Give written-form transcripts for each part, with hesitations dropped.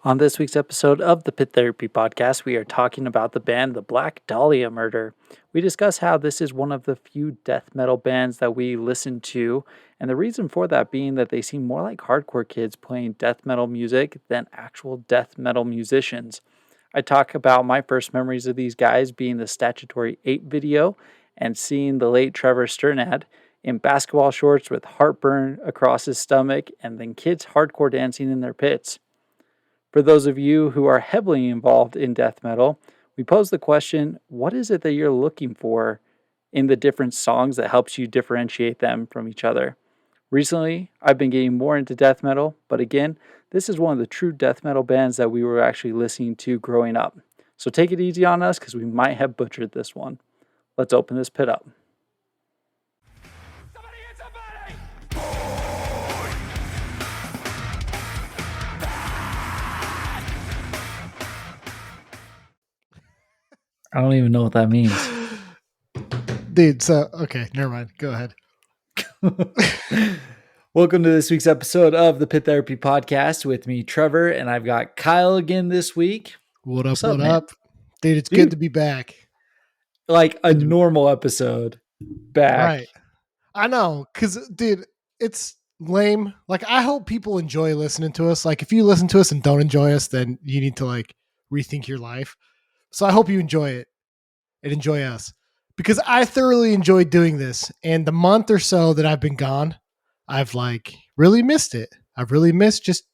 On this week's episode of the Pit Therapy Podcast, we are talking about the band The Black Dahlia Murder. We discuss how this is one of the few death metal bands that we listen to, and the reason for that being that they seem more like hardcore kids playing death metal music than actual death metal musicians. I talk about my first memories of these guys being the Statutory Ape video and seeing the late Trevor Strnad in basketball shorts with heartburn across his stomach and then kids hardcore dancing in their pits. For those of you who are heavily involved in death metal, we pose the question, what is it that you're looking for in the different songs that helps you differentiate them from each other? Recently, I've been getting more into death metal, but again, this is one of the true death metal bands that we were actually listening to growing up. So take it easy on us because we might have butchered this one. Let's open this pit up. I don't even know what that means. Dude, so, okay, never mind. Go ahead. Welcome to this week's episode of the Pit Therapy Podcast with me, Trevor, and I've got Kyle again this week. What up? Dude, it's good to be back. Like a normal episode back. Right. I know, because, dude, it's lame. Like, I hope people enjoy listening to us. Like, if you listen to us and don't enjoy us, then you need to, like, rethink your life. So I hope you enjoy it and enjoy us. Because I thoroughly enjoyed doing this. And the month or so that I've been gone, I've like really missed it. I've really missed just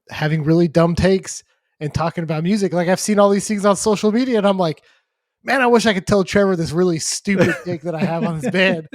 having really dumb takes and talking about music. Like I've seen all these things on social media and I'm like, man, I wish I could tell Trevor this really stupid take that I have on his band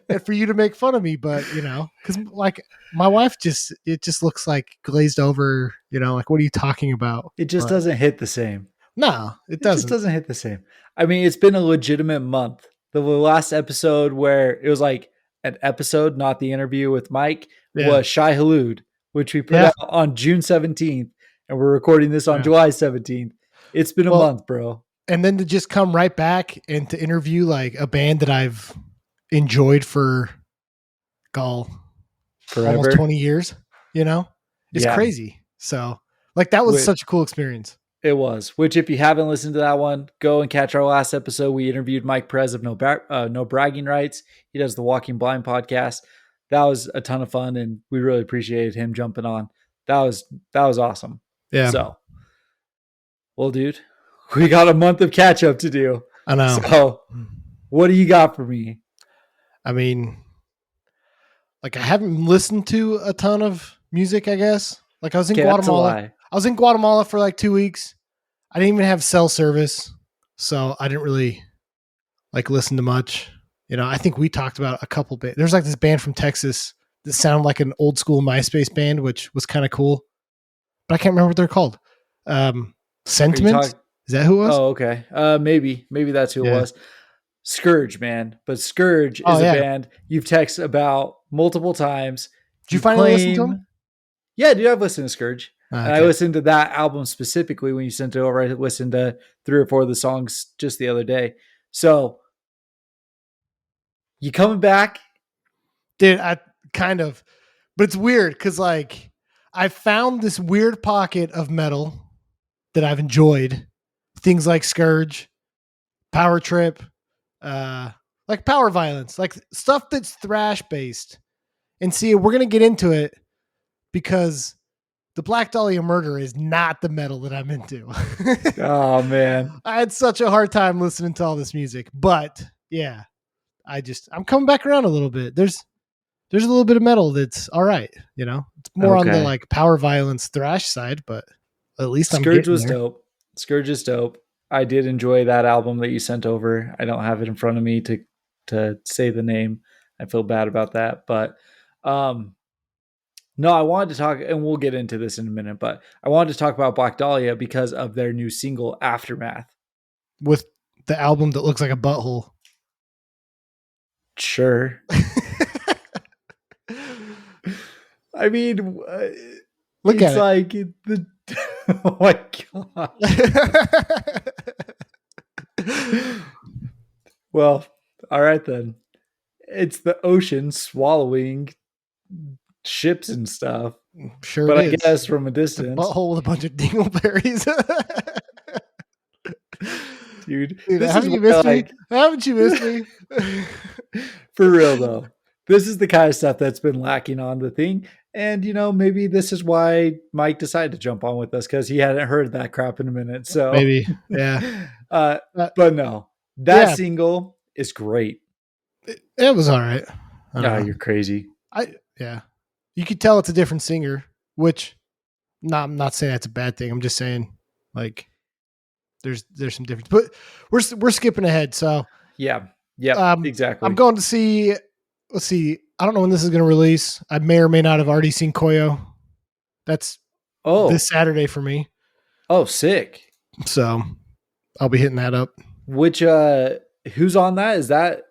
and for you to make fun of me. But you know, cause like my wife it just looks like glazed over, you know, like, what are you talking about? It just doesn't hit the same. No, it doesn't. It just doesn't hit the same. I mean, it's been a legitimate month. The last episode where it was like an episode, not the interview with Mike, was Shai Halud, which we put out on June 17th, and we're recording this on July 17th. It's been a month, bro. And then to just come right back and to interview like a band that I've enjoyed for almost 20 years, you know, it's crazy. So like that was such a cool experience. It was, which if you haven't listened to that one, go and catch our last episode. We interviewed Mike Perez of No Bragging Rights. He does the Walking Blind podcast. That was a ton of fun, and we really appreciated him jumping on. That was awesome. Yeah. So, well, dude, we got a month of catch up to do. I know. So, what do you got for me? I mean, like I haven't listened to a ton of music, I guess. Like I was in Guatemala. I was in Guatemala for like 2 weeks. I didn't even have cell service, so I didn't really like listen to much. You know, I think we talked about a couple bands. There's like this band from Texas that sounded like an old school MySpace band, which was kind of cool, but I can't remember what they're called. Sentiment? Is that who it was? Oh, okay. Maybe that's who it was. Scourge, man. But Scourge is a band you've texted about multiple times. Did you finally listen to them? Yeah, dude, I've listened to Scourge. Okay. And I listened to that album specifically when you sent it over. I listened to 3 or 4 of the songs just the other day. So, you coming back? Dude, I kind of. But it's weird because, like, I found this weird pocket of metal that I've enjoyed. Things like Scourge, Power Trip, like Power Violence, like stuff that's thrash-based. And see, we're going to get into it because the Black Dahlia Murder is not the metal that I'm into. Oh, man. I had such a hard time listening to all this music. But, yeah, I'm coming back around a little bit. There's a little bit of metal that's all right, you know? It's more on the, like, Power Violence thrash side, but at least Scourge was dope. Scourge is dope. I did enjoy that album that you sent over. I don't have it in front of me to say the name. I feel bad about that. But, no, I wanted to talk, and we'll get into this in a minute, but I wanted to talk about Black Dahlia because of their new single, Aftermath. With the album that looks like a butthole. Sure. I mean, look at it. Like the oh my God. Well, all right then. It's the ocean swallowing ships and stuff. Sure but it I is. guess from a It's a distance, butthole with a bunch of dingleberries. dude, Dude, this is haven't why you missed me? like Haven't you missed me? for real though. This is the kind of stuff that's been lacking on the thing. And maybe this is why Mike decided to jump on with us because he hadn't heard that crap in a minute. So Maybe. Yeah. uh Uh, but no, that yeah. single is great. It was all right. I don't Ah, know. you're crazy. Yeah. You could tell it's a different singer, which I'm not saying that's a bad thing. I'm just saying like there's some difference. But we're skipping ahead. So Yeah. Yep. I'm Exactly. going to see, let's see. I don't know when this is going to release. I may or may not have already seen Koyo. That's this Oh. Saturday for me. Oh, sick. So I'll be hitting that up. Which who's on that? Is that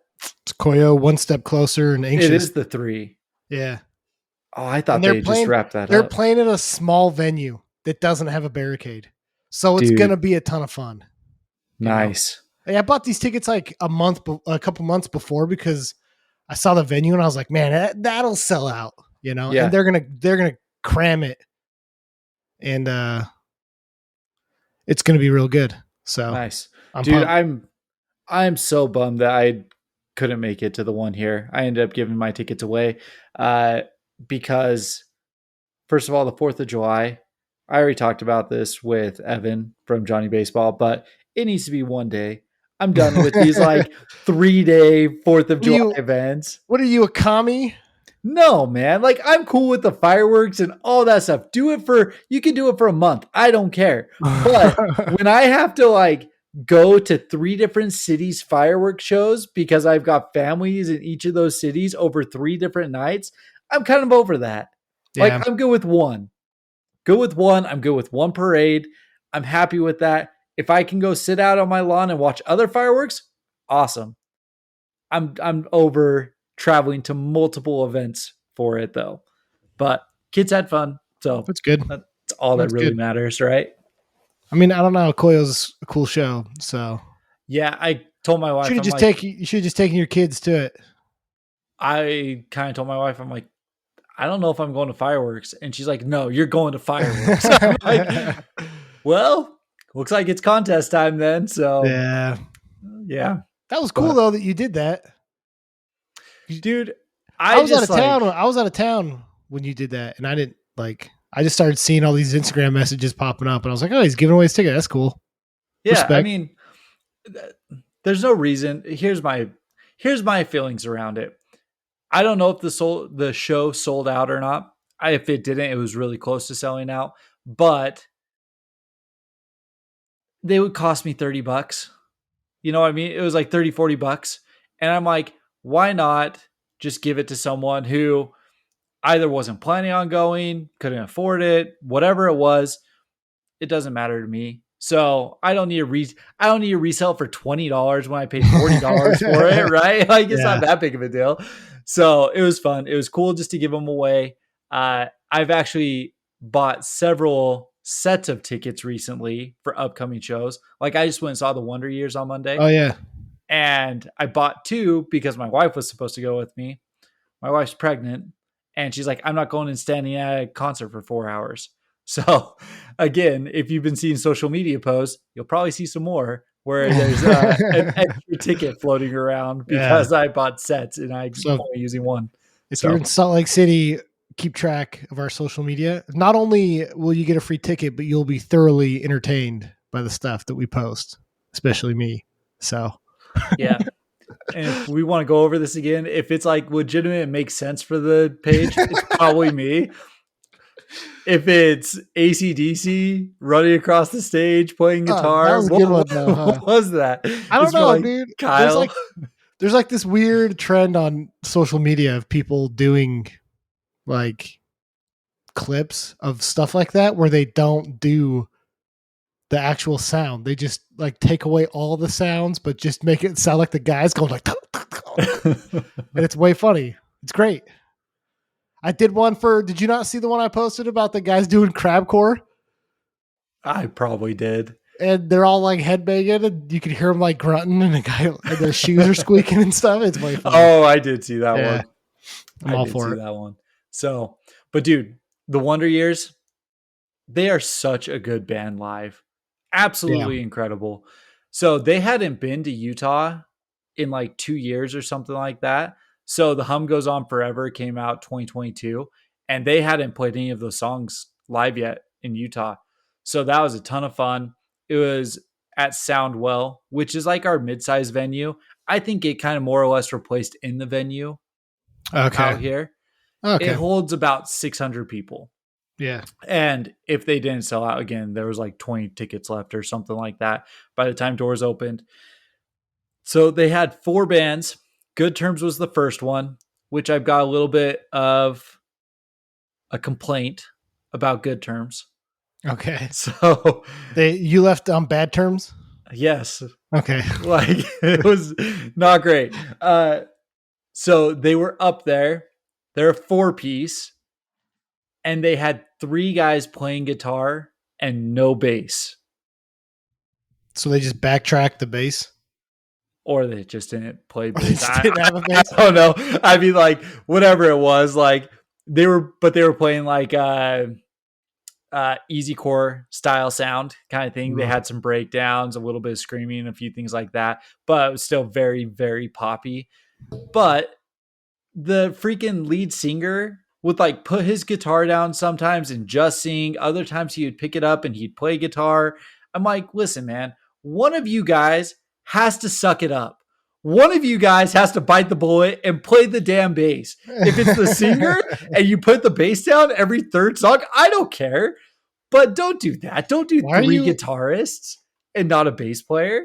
It's Koyo, One Step Closer and it Anxious. is the 3. Yeah. Oh, I And thought they just wrapped that they're up. playing at a small venue that doesn't have a barricade. So it's going Dude, to be a ton of fun. nice. Hey, I bought these tickets like a couple months before because I saw the venue and I was like, man, that'll sell out, and Yeah, they're going to cram it and it's going to be real good. So nice. I'm Dude, pumped. I'm so bummed that I couldn't make it to the one here. I ended up giving my tickets away because first of all, the 4th of July, I already talked about this with Evan from Johnny Baseball, but it needs to be one day. I'm done with these like 3-day 4th of July events. What are you, a commie? No, man. Like I'm cool with the fireworks and all that stuff. You can do it for a month. I don't care. But when I have to like go to 3 different cities fireworks shows because I've got families in each of those cities over 3 different nights, I'm kind of over that. Yeah. Like I'm good with one. Good with one. I'm good with one parade. I'm happy with that. If I can go sit out on my lawn and watch other fireworks, awesome. I'm over traveling to multiple events for it though. But kids had fun, so That's good. that's all that That's really good. matters, right? I mean, I don't know. Koyo's a cool show. So Yeah, I told my wife, I'm like, you should have just taken your kids to it. I kind of told my wife, I'm like, I don't know if I'm going to fireworks, and she's like, no, you're going to fireworks. I'm like, well, looks like it's contest time then. So yeah, that was cool though that you did that, dude. I was out of town. I was out of town when you did that, and I didn't like. I just started seeing all these Instagram messages popping up, and I was like, "Oh, he's giving away his ticket. That's cool." Yeah, Respect. I mean, there's no reason. Here's my feelings around it. I don't know if the show sold out or not. If it didn't, it was really close to selling out. But they would cost me $30. You know what I mean? It was like $30-$40. And I'm like, why not just give it to someone who either wasn't planning on going, couldn't afford it, whatever it was, it doesn't matter to me. So I don't need a resale for $20 when I paid $40 for it, right? Like it's not that big of a deal. So it was fun. It was cool just to give them away. I've actually bought several sets of tickets recently for upcoming shows. Like I just went and saw the Wonder Years on Monday. Oh yeah. And I bought 2 because my wife was supposed to go with me. My wife's pregnant and she's like, I'm not going and standing at a concert for 4 hours. So again, if you've been seeing social media posts, you'll probably see some more where there's an extra ticket floating around because I bought sets and I'm only using one. If you're in Salt Lake City, keep track of our social media. Not only will you get a free ticket, but you'll be thoroughly entertained by the stuff that we post, especially me. So yeah. And if we want to go over this again, if it's like legitimate and makes sense for the page, it's probably me. If it's AC/DC running across the stage playing guitar, that was a good one though, huh? What was that? I don't know, dude. Kyle. There's like this weird trend on social media of people doing like clips of stuff like that where they don't do the actual sound. They just like take away all the sounds, but just make it sound like the guy's going like, and it's way funny. It's great. I did one did you not see the one I posted about the guys doing crabcore? I probably did. And they're all like headbanging and you can hear them like grunting and their shoes are squeaking and stuff. It's way funny. Oh, I did see that one. I'm all for it. That one. So, but dude, The Wonder Years, they are such a good band live. Yeah. Absolutely incredible. So they hadn't been to Utah in like 2 years or something like that. So the Hum Goes On Forever came out 2022, and they hadn't played any of those songs live yet in Utah. So that was a ton of fun. It was at Soundwell, which is like our mid-sized venue. I think it kind of more or less replaced in the venue Okay. out here. It Okay. holds about 600 people. Yeah. And if they didn't sell out again, there was like 20 tickets left or something like that by the time doors opened. So they had four bands. Good Terms was the first one, which I've got a little bit of a complaint about Good Terms. Okay. So, You left on bad terms? yes, Okay. like it was not great. So they were up there. They're a four-piece, and they had three guys playing guitar and no bass. So they just backtracked the bass? Or they just didn't play Or they bass. just didn't have a I bass? don't know. I mean, like whatever it was, like they were playing like easy core style sound kind of thing. They Mm. had some breakdowns, a little bit of screaming, a few things like that, but it was still very, very poppy. But the freaking lead singer would like put his guitar down sometimes and just sing. Other times he would pick it up and he'd play guitar. I'm like, listen, man, one of you guys has to suck it up. One of you guys has to bite the bullet and play the damn bass. If it's the singer and you put the bass down every third song, I don't care. But don't do that. Don't do Why are three you guitarists and not a bass player.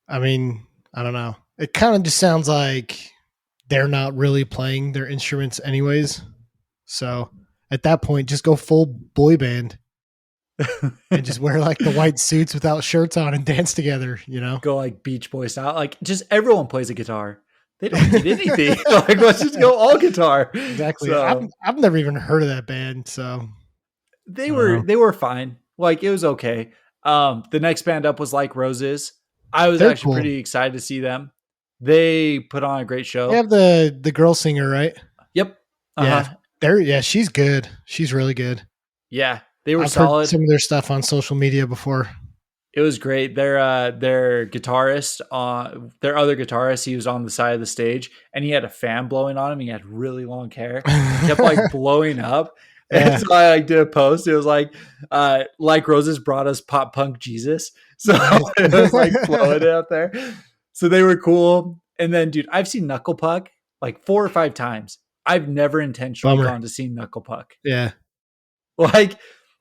I mean, I don't know. It kind of just sounds like they're not really playing their instruments anyways. So at that point, just go full boy band and just wear like the white suits without shirts on and dance together, you know? Go like Beach Boy style. Like just everyone plays a guitar. They don't need anything. Like let's just go all guitar. Exactly. So I've never even heard of that band, so they I don't were know. they were fine. Like it was okay. The next band up was Like Roses. I was They're actually cool. pretty excited to see them. They put on a great They show. have the girl singer, right? Yep. Yeah. Uh-huh. She's good. She's really good. Yeah. They were I've heard solid. some of their stuff on social media before. It was great. Their guitarist, their other guitarist, he was on the side of the stage and he had a fan blowing on him. He had really long hair. It kept like blowing up. And Yeah. so I like did a post. It was like Roses brought us pop punk Jesus. So it was like flowing out there. So they were cool. And then, dude, I've seen Knuckle Puck like 4 or 5 times. I've never intentionally Bummer. gone to see Knuckle Puck. Yeah. Like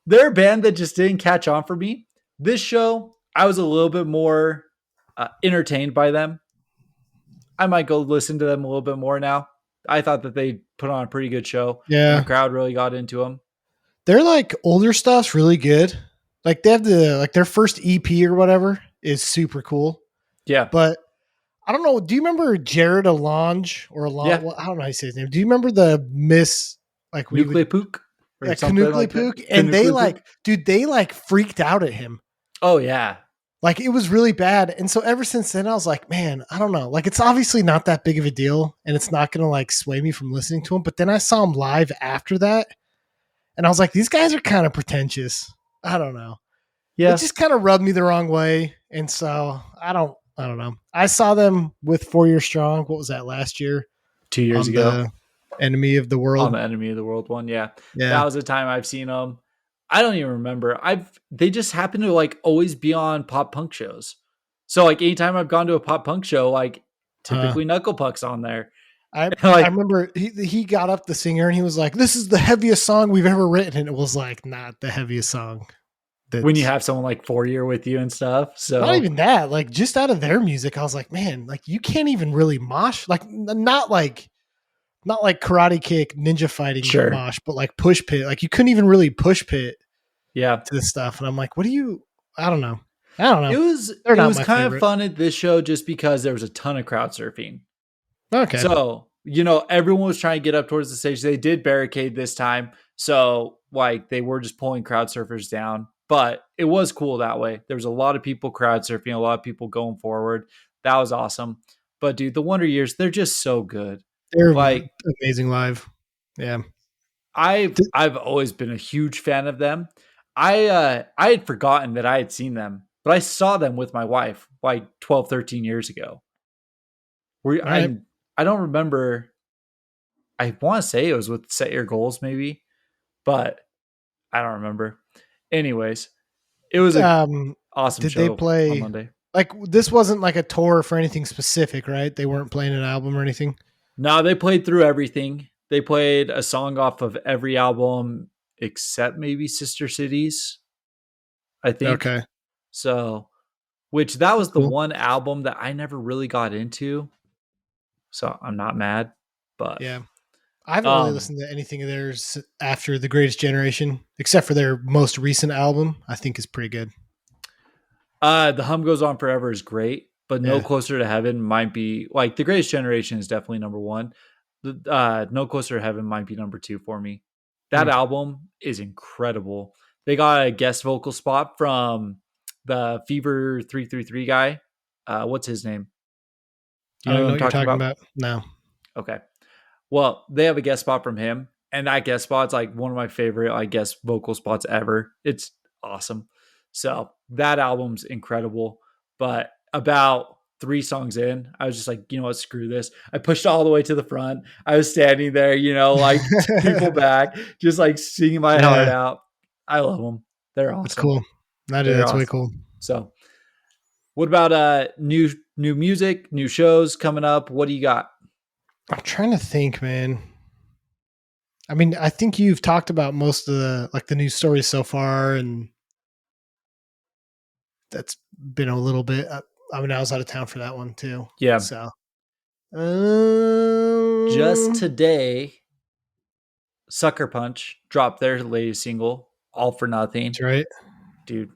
they're a band that just didn't catch on for me. This show, I was a little bit more entertained by them. I might go listen to them a little bit more now. I thought that they put on a pretty good show and the Yeah. crowd really got into them. Their like older stuff's really good. Like they have their first EP or whatever is super cool. Yeah. But I don't know. Do you remember Jared Alonge or Alon? Yeah. Well, I don't know how you say his name. Do you remember the Miss like we Nuclear would Pook or something Canuckly like that. Pook? And they Canuckly like, Pook. dude, they like freaked out at him. Oh, yeah. Like it was really bad. And so ever since then, I was like, man, I don't know. Like it's obviously not that big of a deal and it's not going to like sway me from listening to him. But then I saw him live after that and I was like, these guys are kind of pretentious. I don't know. It Yeah. just kind of rubbed me the wrong way. And so I don't know. I saw them with 4 Year Strong. What was that last year? 2 years On ago. the Enemy of the World. On the Enemy of the World one. Yeah. Yeah. That was the time I've seen them. I don't even remember. They just happen to like always be on pop punk shows. So like anytime I've gone to a pop punk show, like typically Knuckle Puck's on there. I Like remember he got up the singer and he was like, "This is the heaviest song we've ever written." And it was like not the heaviest song. when you have someone like 4 year with you and stuff. So not even that, like just out of their music, I was like, man, like you can't even really mosh, like not like karate kick, ninja fighting Sure. mosh, but like push pit. Like you couldn't even really push pit yeah. to this stuff. And I'm like, what do you? I don't know. It was They're it not was my kind favorite. of fun at this show just because there was a ton of crowd surfing. Okay. So, everyone was trying to get up towards the stage. They did barricade this time. So, like, they were just pulling crowd surfers down. But it was cool that way. There was a lot of people crowd surfing, a lot of people going forward. That was awesome. But, dude, the Wonder Years, they're just so good. They're Like, amazing live. Yeah. I've always been a huge fan of them. I had forgotten that I had seen them, but I saw them with my wife like 12, 13 years ago. We All right. I don't remember. I want to say it was with Set Your Goals, maybe, but I don't remember. Anyways, it was a Um, awesome did they show on play Monday. like this? Wasn't like a tour for anything specific, right? They weren't playing an album or anything. No, they played through everything. They played a song off of every album except maybe Sister Cities, I think. Okay, So, which that that's was the cool. one album that I never really got into. So I'm not mad, but Yeah, I haven't really um listened to anything of theirs after The Greatest Generation, except for their most recent album. I think is pretty good. The Hum Goes On Forever is great, but No Yeah. Closer to Heaven might be like The Greatest Generation is definitely number one. The No Closer to Heaven might be number two for me. That Hmm. album is incredible. They got a guest vocal spot from the Fever 333 guy. What's his name? Do I you don't know even who know I'm what you're talking talking about? about. No. Okay. Well, they have a guest spot from him, and that guest spot's like one of my favorite, I guess, vocal spots ever. It's awesome. So that album's incredible. But about three songs in, I was just like, you know what, screw this. I pushed all the way to the front. I was standing there, like 2 people back, just like singing my heart Yeah, out. I love them. They're that's awesome. cool. No, dude, They're that's way awesome. cool. So, what about new music, new shows coming up? What do you got? I'm trying to think, man. I mean, I think you've talked about most of the news stories so far, and that's been a little bit. I mean, I was out of town for that one too. Yeah, So, just um, today, Sucker Punch dropped their latest single, All for Nothing. that's right. Dude,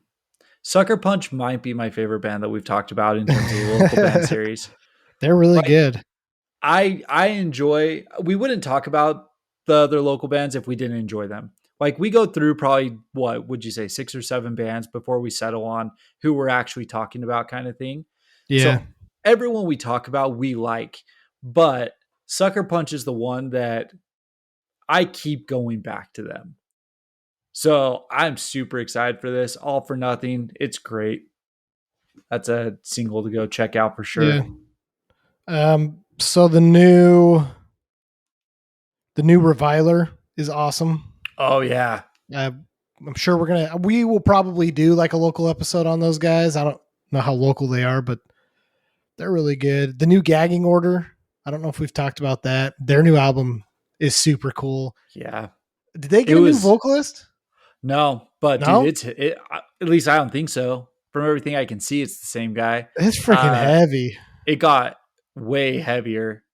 Sucker Punch might be my favorite band that we've talked about in terms of the local band series. They're really Like good. I enjoy we wouldn't talk about the other local bands if we didn't enjoy them. Like we go through probably what would you say 6 or 7 bands before we settle on who we're actually talking about kind of thing. Yeah, So everyone we talk about we like, but Sucker Punch is the one that I keep going back to them. So I'm super excited for this. All for Nothing. It's great. That's a single to go check out for yeah. sure. So the new Reviler is awesome. Oh yeah. Uh, I'm sure we will probably do like a local episode on those guys. I don't know how local they are, but they're really good. The new Gagging Order. I don't know if we've talked about that. Their new album is super cool. Yeah. Did they It get a new was vocalist? no, but dude, No, at least I don't think so. From everything I can see, it's the same guy. it's freaking Uh heavy. it got way heavier.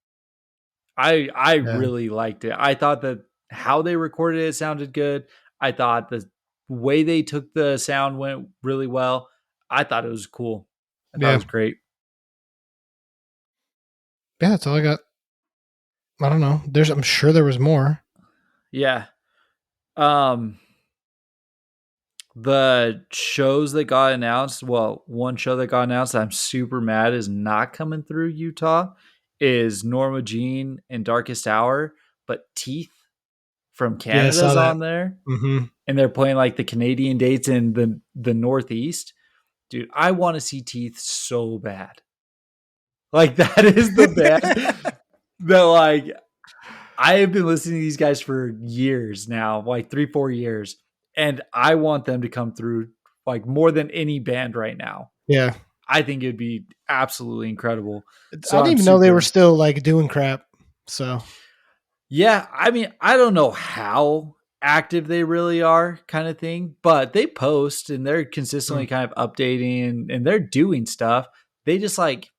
I Yeah, really liked it. I thought that how they recorded it sounded good. I thought the way they took the sound went really well. I thought it was cool. I thought it yeah, was great. yeah. That's all I got. I don't know. I'm sure there was more. Yeah. Um the shows that got announced, well, one show that got announced that I'm super mad is not coming through Utah is Norma Jean and Darkest Hour, but Teeth from Yeah, I saw Canada's that. on there Hmm. and they're playing like the Canadian dates in the Northeast. Dude, I want to see Teeth so bad. Like that is the band that like I have been listening to these guys for years now, like 3, 4 years, and I want them to come through like more than any band right now. Yeah, I think it'd be absolutely incredible. I So didn't I'm even know they were super, still like doing crap. So yeah. I mean, I don't know how active they really are, kind of thing, but they post and they're consistently mm, kind of updating and they're doing stuff. They just like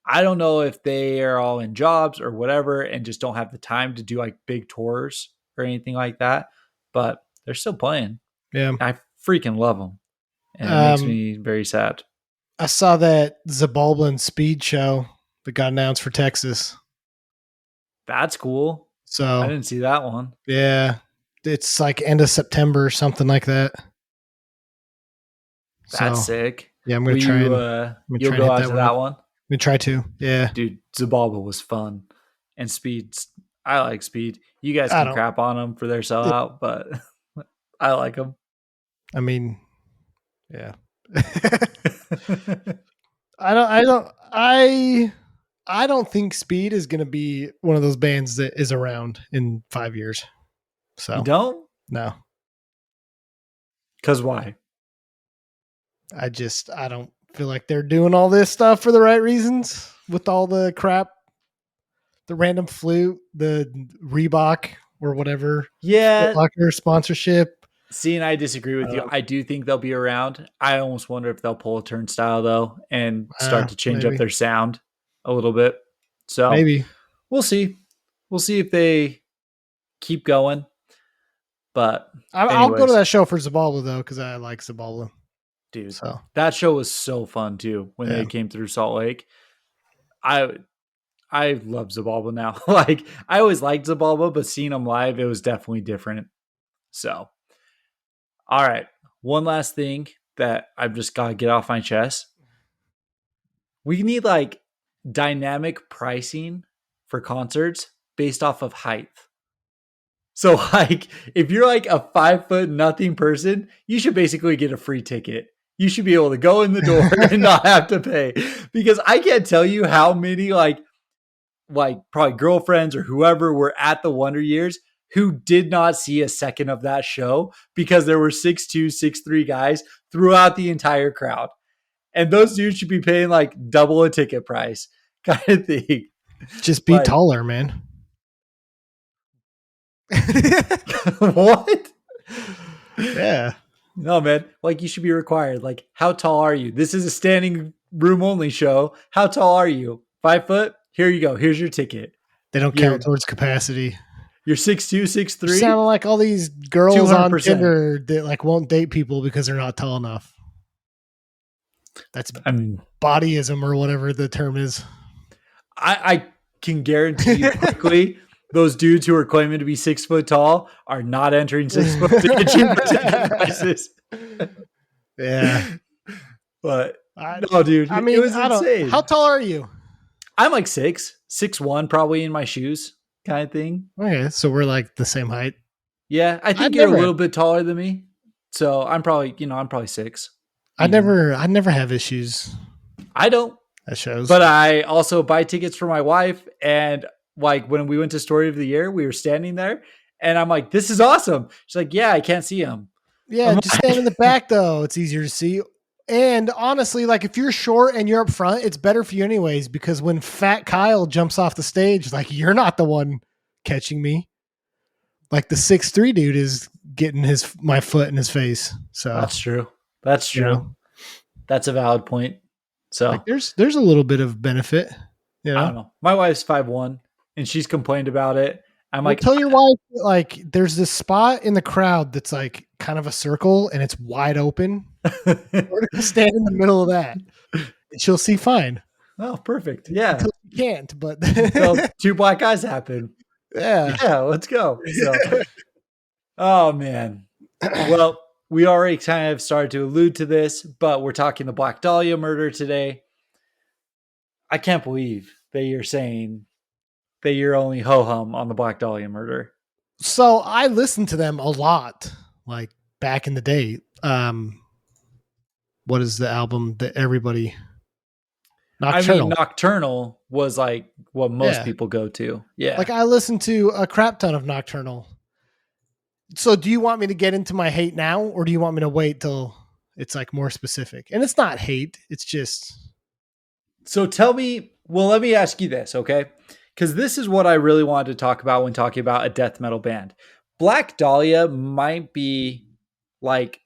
I don't know if they are all in jobs or whatever and just don't have the time to do like big tours or anything like that, but they're still playing. yeah. I freaking love them. And it makes Um, me very sad. I saw that Zabalban Speed show that got announced for Texas. That's cool. I So didn't see that one. yeah, it's like end of September or something like that. That's So sick. yeah, Will you I'm gonna you'll try and go hit out that to one up. that one? I'm gonna try to. Yeah, Dude, Zabalba was fun. And Speeds. I like Speed. You guys I can don't. crap on them for their sellout, but I like them. I mean, yeah. I don't think Speed is going to be one of those bands that is around in 5 years. You So don't? no, Because why? I don't feel like they're doing all this stuff for the right reasons with all the crap, the random flute, the Reebok or whatever, Foot Yeah. Locker sponsorship. See, and I disagree with you. I do think they'll be around. I almost wonder if they'll pull a turnstile though and start to change up Maybe, their sound a little bit. So maybe. we'll see. We'll see if they keep going. But I'll go to anyways, that show for Zabalba though, because I like Zabalba. dude, So that show was so fun too when yeah, they came through Salt Lake. I I love Zabalba now. Like I always liked Zabalba, but seeing him live, it was definitely different. So, all right, one last thing that I've just got to get off my chest. We need like dynamic pricing for concerts based off of height. So, like, if you're like a 5 foot nothing person, you should basically get a free ticket. You should be able to go in the door and not have to pay. Because I can't tell you how many like probably girlfriends or whoever were at the Wonder Years who did not see a second of that show because there were 6'2", 6'3" guys throughout the entire crowd. And those dudes should be paying like double a ticket price kind of thing. just be Like, taller, man. what? Yeah. No, man. Like, you should be required. Like, how tall are you? This is a standing room only show. How tall are you? 5 foot? Here you go. Here's your ticket. They don't count towards capacity. You're 6'2", 6'3". You sound like all these girls on 200%. Tinder that like won't date people because they're not tall enough. That's bodyism or whatever the term is. I can guarantee you quickly those dudes who are claiming to be 6 foot tall are not entering 6 foot to get cheaper ticket prices. Yeah. But no, dude, it was insane. How tall are you? I'm like 6'1", probably in my shoes kind of thing. Okay, so we're like the same height. Yeah, I think you're a little bit taller than me. So I'm probably 6. I never have issues. I don't. That shows. But I also buy tickets for my wife. And like when we went to Story of the Year, we were standing there and I'm like, this is awesome. She's like, yeah, I can't see him. Yeah, just stand in the back though. It's easier to see. And honestly, like if you're short and you're up front, it's better for you anyways, because when Fat Kyle jumps off the stage, like you're not the one catching me. Like the 6'3" dude is getting my foot in his face. So that's true. That's true. You know? That's a valid point. So like there's a little bit of benefit. You know? I don't know. My wife's 5'1" and she's complained about it. I'm like, tell your wife like there's this spot in the crowd that's like kind of a circle and it's wide open. We're gonna stand in the middle of that, and she'll see fine. Oh, perfect. Yeah, until you can't. But so 2 black guys happen. Yeah. Let's go. So, oh man. Well, we already kind of started to allude to this, but we're talking the Black Dahlia murder today. I can't believe that you're saying that you're only ho-hum on the Black Dahlia murder. So I listened to them a lot, like back in the day. What is the album that everybody? Nocturnal. I mean, Nocturnal was like what most people go to. Yeah. Like I listened to a crap ton of Nocturnal. So do you want me to get into my hate now, or do you want me to wait till it's like more specific? And it's not hate. It's just. So tell me, well, let me ask you this, okay? Because this is what I really wanted to talk about when talking about a death metal band. Black Dahlia might be like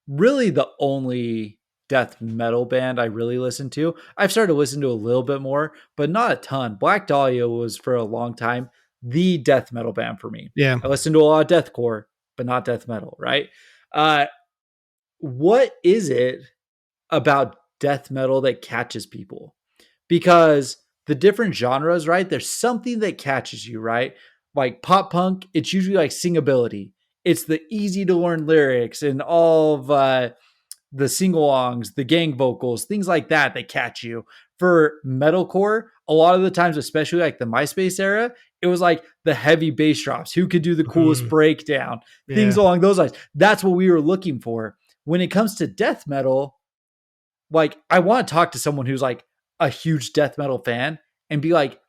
really the only death metal band I really listen to. I've started to listen to a little bit more, but not a ton. Black Dahlia was for a long time the death metal band for me. Yeah. I listened to a lot of deathcore, but not death metal, right? What is it about death metal that catches people? Because the different genres, right? There's something that catches you, right? Like pop punk, it's usually like singability. It's the easy to learn lyrics and all of the sing-alongs, the gang vocals, things like that catch you. For metalcore, a lot of the times, especially like the MySpace era, It was like the heavy bass drops, who could do the coolest Mhm. breakdown, things Yeah. along those lines. That's what we were looking for. When it comes to death metal, like I want to talk to someone who's like a huge death metal fan and be like,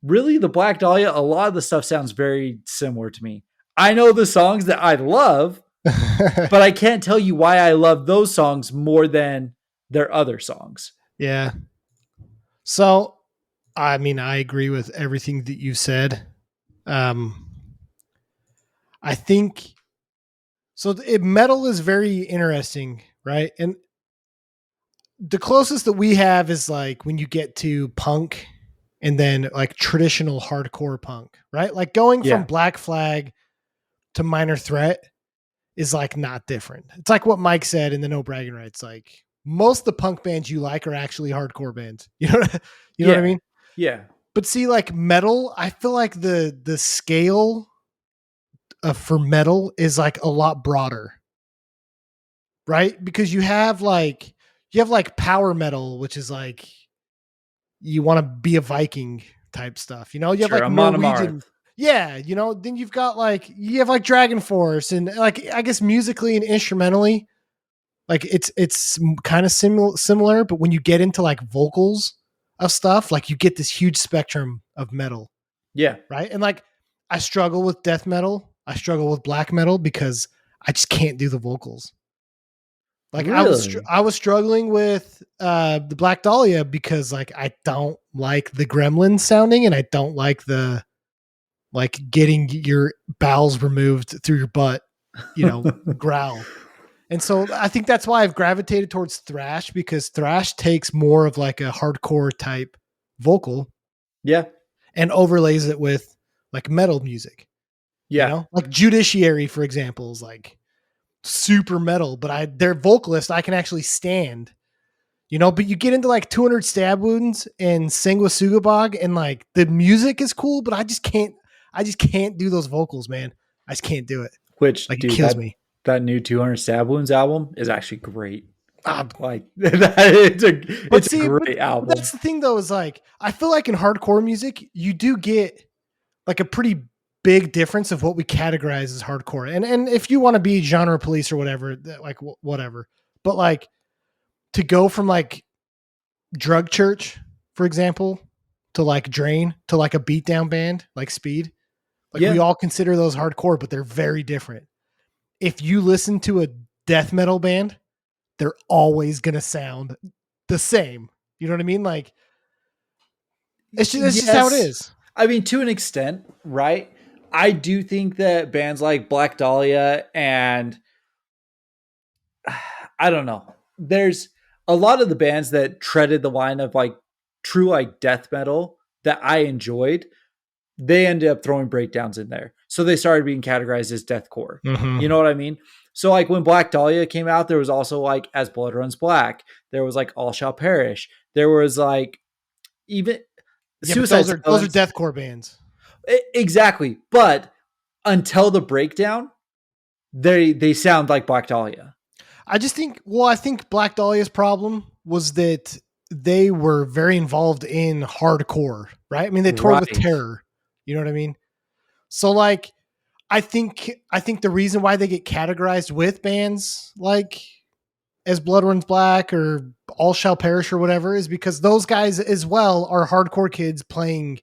really, the Black Dahlia, a lot of the stuff sounds very similar to me. I know the songs that I love, but I can't tell you why I love those songs more than their other songs. Yeah. So, I mean, I agree with everything that you said. Um, I think so. Metal is very interesting, right? And the closest that we have is like when you get to punk and then like traditional hardcore punk, right? Like going from Yeah. Black Flag to Minor Threat is like not different. It's like what Mike said in the No Bragging Rights. Like most of the punk bands you like are actually hardcore bands. You know what I Yeah. mean? Yeah. But see, like metal, I feel like the scale for metal is like a lot broader, right? Because you have like power metal, which is like you want to be a Viking type stuff. You know, you have Sure. like Amon Norwegian. Amarth. Yeah, you know, then you have like Dragon Force and like I guess musically and instrumentally, like it's kind of similar, but when you get into like vocals of stuff, like you get this huge spectrum of metal, Yeah. right? And like I struggle with death metal, I struggle with black metal because I just can't do the vocals. Like Really? I was struggling with the Black Dahlia because like I don't like the gremlin sounding and I don't like the like getting your bowels removed through your butt, growl. And so I think that's why I've gravitated towards thrash because thrash takes more of like a hardcore type vocal Yeah. and overlays it with like metal music, Yeah. like Judiciary, for example, is like super metal, but their vocalist, I can actually stand, but you get into like 200 Stab Wounds and Sanguisugabog and like the music is cool, but I just can't do those vocals, man. I just can't do it. Which, Like it dude, kills me. that new 200 Stab Wounds album is actually great. Ah, Like it's but a see, great but album. that's the thing though, is like, I feel like in hardcore music, you do get like a pretty big difference of what we categorize as hardcore. And if you want to be genre police or whatever, like whatever, but like to go from like Drug Church, for example, to like Drain, to like a beatdown band like Speed, like we Yeah. all consider those hardcore, but they're very different. If you listen to a death metal band, they're always going to sound the same. You know what I mean? Like it's just how it Yes. is. I mean, to an extent, right? I do think that bands like Black Dahlia and I don't know. There's a lot of the bands that treaded the line of like true like death metal that I enjoyed. They ended up throwing breakdowns in there. So they started being categorized as deathcore. You know Mm-hmm. what I mean? So like when Black Dahlia came out, there was also like As Blood Runs Black. There was like All Shall Perish. There was like even Yeah, but Suicide those are Silence. deathcore bands. Exactly. But until the breakdown, they sound like Black Dahlia. I think Black Dahlia's problem was that they were very involved in hardcore, right? I mean, they toured with Right. Terror. You know what I mean? So like I think the reason why they get categorized with bands like As Blood Runs Black or All Shall Perish or whatever is because those guys as well are hardcore kids playing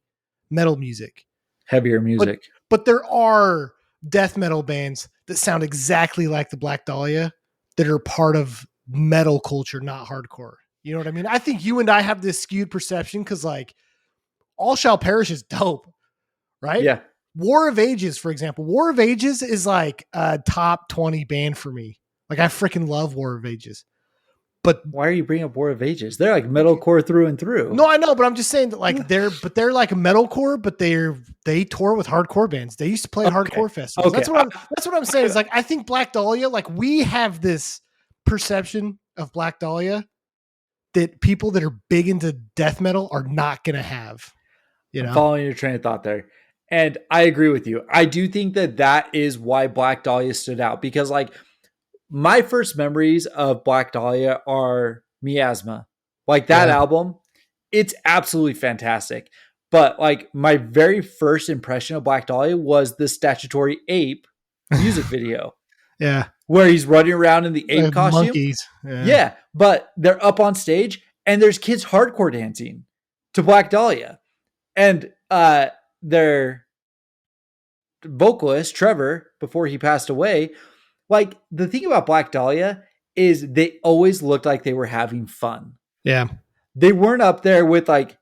metal music. Heavier But music. but there are death metal bands that sound exactly like the Black Dahlia that are part of metal culture, not hardcore. You know what I mean? I think you and I have this skewed perception because like All Shall Perish is dope, right? Yeah. War of Ages, for example. War of Ages is like a top 20 band for me. Like I freaking love War of Ages. But Why are you bringing up War of Ages? They're like metalcore through and through. no, I know, but I'm just saying that like they're like metalcore, but they tour with hardcore bands. They used to play at Okay. hardcore festivals. Okay. That's what I'm saying. Is like I think Black Dahlia, like we have this perception of Black Dahlia that people that are big into death metal are not gonna have. You I'm know? following your train of thought there. And I agree with you. I do think that that is why Black Dahlia stood out because, like, my first memories of Black Dahlia are Miasma. Like, that Yeah. album, it's absolutely fantastic. But like my very first impression of Black Dahlia was the Statutory Ape music video Yeah. where he's running around in the ape costume. Monkeys. Yeah. Yeah, but they're up on stage and there's kids hardcore dancing to Black Dahlia. And their vocalist, Trevor, before he passed away, like the thing about Black Dahlia is they always looked like they were having fun. Yeah. They weren't up there with like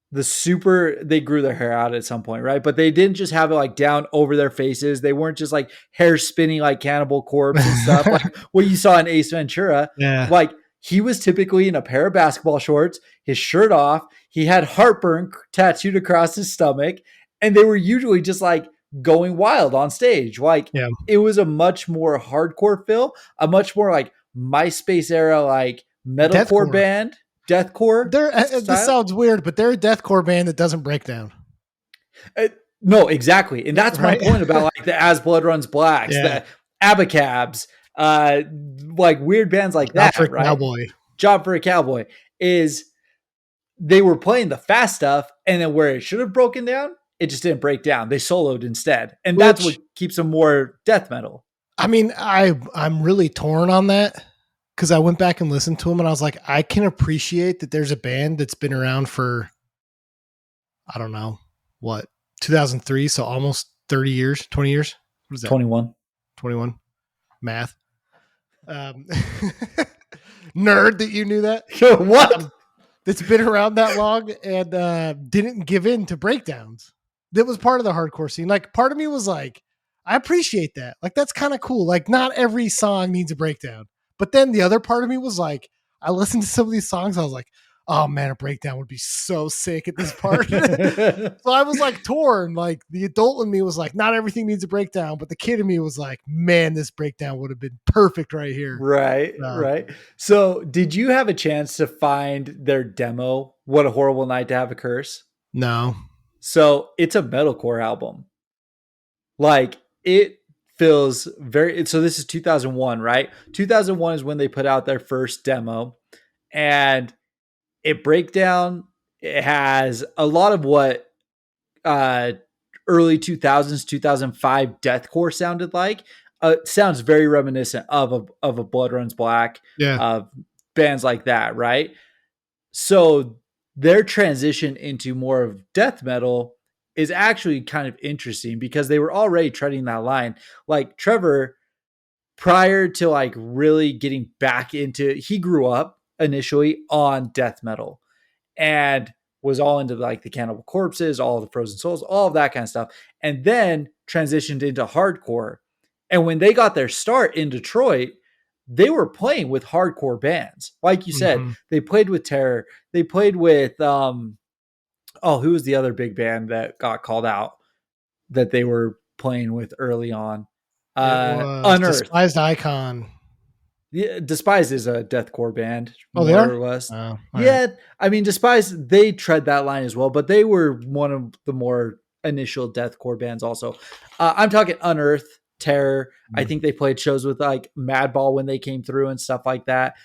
they grew their hair out at some point, right? But they didn't just have it like down over their faces. They weren't just like hair spinning like Cannibal Corpse and stuff like what you saw in Ace Ventura. Yeah. Like he was typically in a pair of basketball shorts, his shirt off. He had heartburn tattooed across his stomach, and they were usually just like going wild on stage. Like Yeah. it was a much more hardcore feel, a much more like MySpace era, like metalcore Deathcore. band, deathcore. This sounds weird, but they're a deathcore band that doesn't break down. No, exactly. And that's Right. my point about like the As Blood Runs Blacks, Yeah. the Abacabs, like weird bands like that, Job for a right? Cowboy. Job for a Cowboy is they were playing the fast stuff, and then where it should have broken down, it just didn't break down. They soloed instead. And that's what keeps them more death metal. I mean, I'm really torn on that because I went back and listened to them and I was like, I can appreciate that there's a band that's been around for, I don't know, what, 2003, so almost 30 years, 20 years. What is that? 21. 21. Math. Nerd that you knew that. What? That's been around that long and didn't give in to breakdowns. That was part of the hardcore scene. Like, part of me was like, I appreciate that. Like, that's kind of cool. Like, not every song needs a breakdown. But then the other part of me was like, I listened to some of these songs. I was like, oh man, a breakdown would be so sick at this part. So I was like torn. Like the adult in me was like, not everything needs a breakdown. But the kid in me was like, man, this breakdown would have been perfect right here. Right, right. So did you have a chance to find their demo, What a Horrible Night to Have a Curse? No. So it's a metalcore album. Like it feels very, so this is 2001, right? 2001 is when they put out their first demo, and it breakdown. It has a lot of what early 2000s, 2005 deathcore sounded like. Sounds very reminiscent of a Blood Runs Black, bands like that, right? So their transition into more of death metal is actually kind of interesting because they were already treading that line. Like Trevor, prior to like really getting back into, he grew up initially on death metal and was all into like the Cannibal Corpses, all of the Frozen Souls, all of that kind of stuff, and then transitioned into hardcore. And when they got their start in Detroit, they were playing with hardcore bands. Like you said, they played with Terror. They played with, who was the other big band that got called out that they were playing with early on? Unearth. Despised Icon. Yeah, Despised is a deathcore band. Oh, they are? Or less. Oh, yeah, right. I mean, Despised, they tread that line as well, but they were one of the more initial deathcore bands also. I'm talking Unearth, Terror. I think they played shows with like Madball when they came through and stuff like that.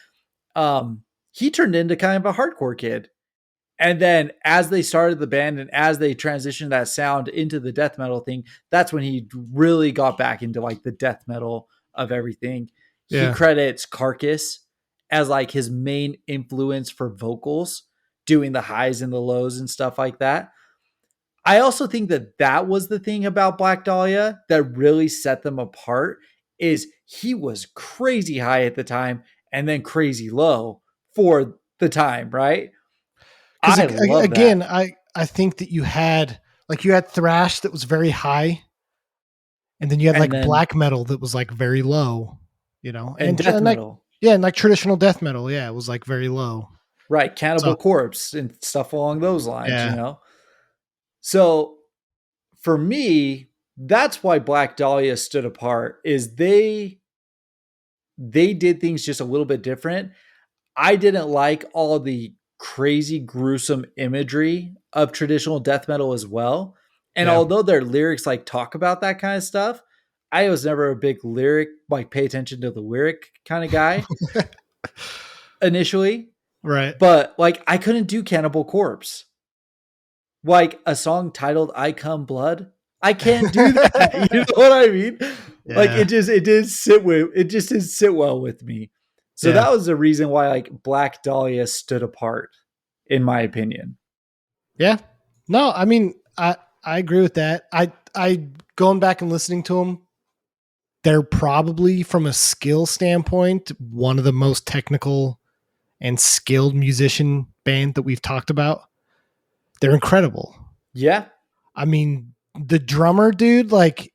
He turned into kind of a hardcore kid. And then as they started the band and as they transitioned that sound into the death metal thing, that's when he really got back into like the death metal of everything. He credits Carcass as like his main influence for vocals, doing the highs and the lows and stuff like that. I also think that that was the thing about Black Dahlia that really set them apart is he was crazy high at the time and then crazy low for the time, right? Because again, I think that you had thrash that was very high, and then you had like black metal that was like very low, and death metal. And like traditional death metal, it was like very low. Right, Cannibal Corpse and stuff along those lines, So for me, that's why Black Dahlia stood apart is they did things just a little bit different. I didn't like all the crazy gruesome imagery of traditional death metal as well. And although their lyrics like talk about that kind of stuff, I was never a big lyric, like pay attention to the lyric kind of guy initially. Right. But like I couldn't do Cannibal Corpse. like a song titled "I Come Blood." I can't do that. You know what I mean? Like Yeah. it just didn't sit well with me. So Yeah. that was the reason why like Black Dahlia stood apart, in my opinion. Yeah. No, I mean, I agree with that. I going back and listening to them, they're probably from a skill standpoint one of the most technical and skilled musician band that we've talked about. They're incredible. Yeah. I mean, the drummer dude, like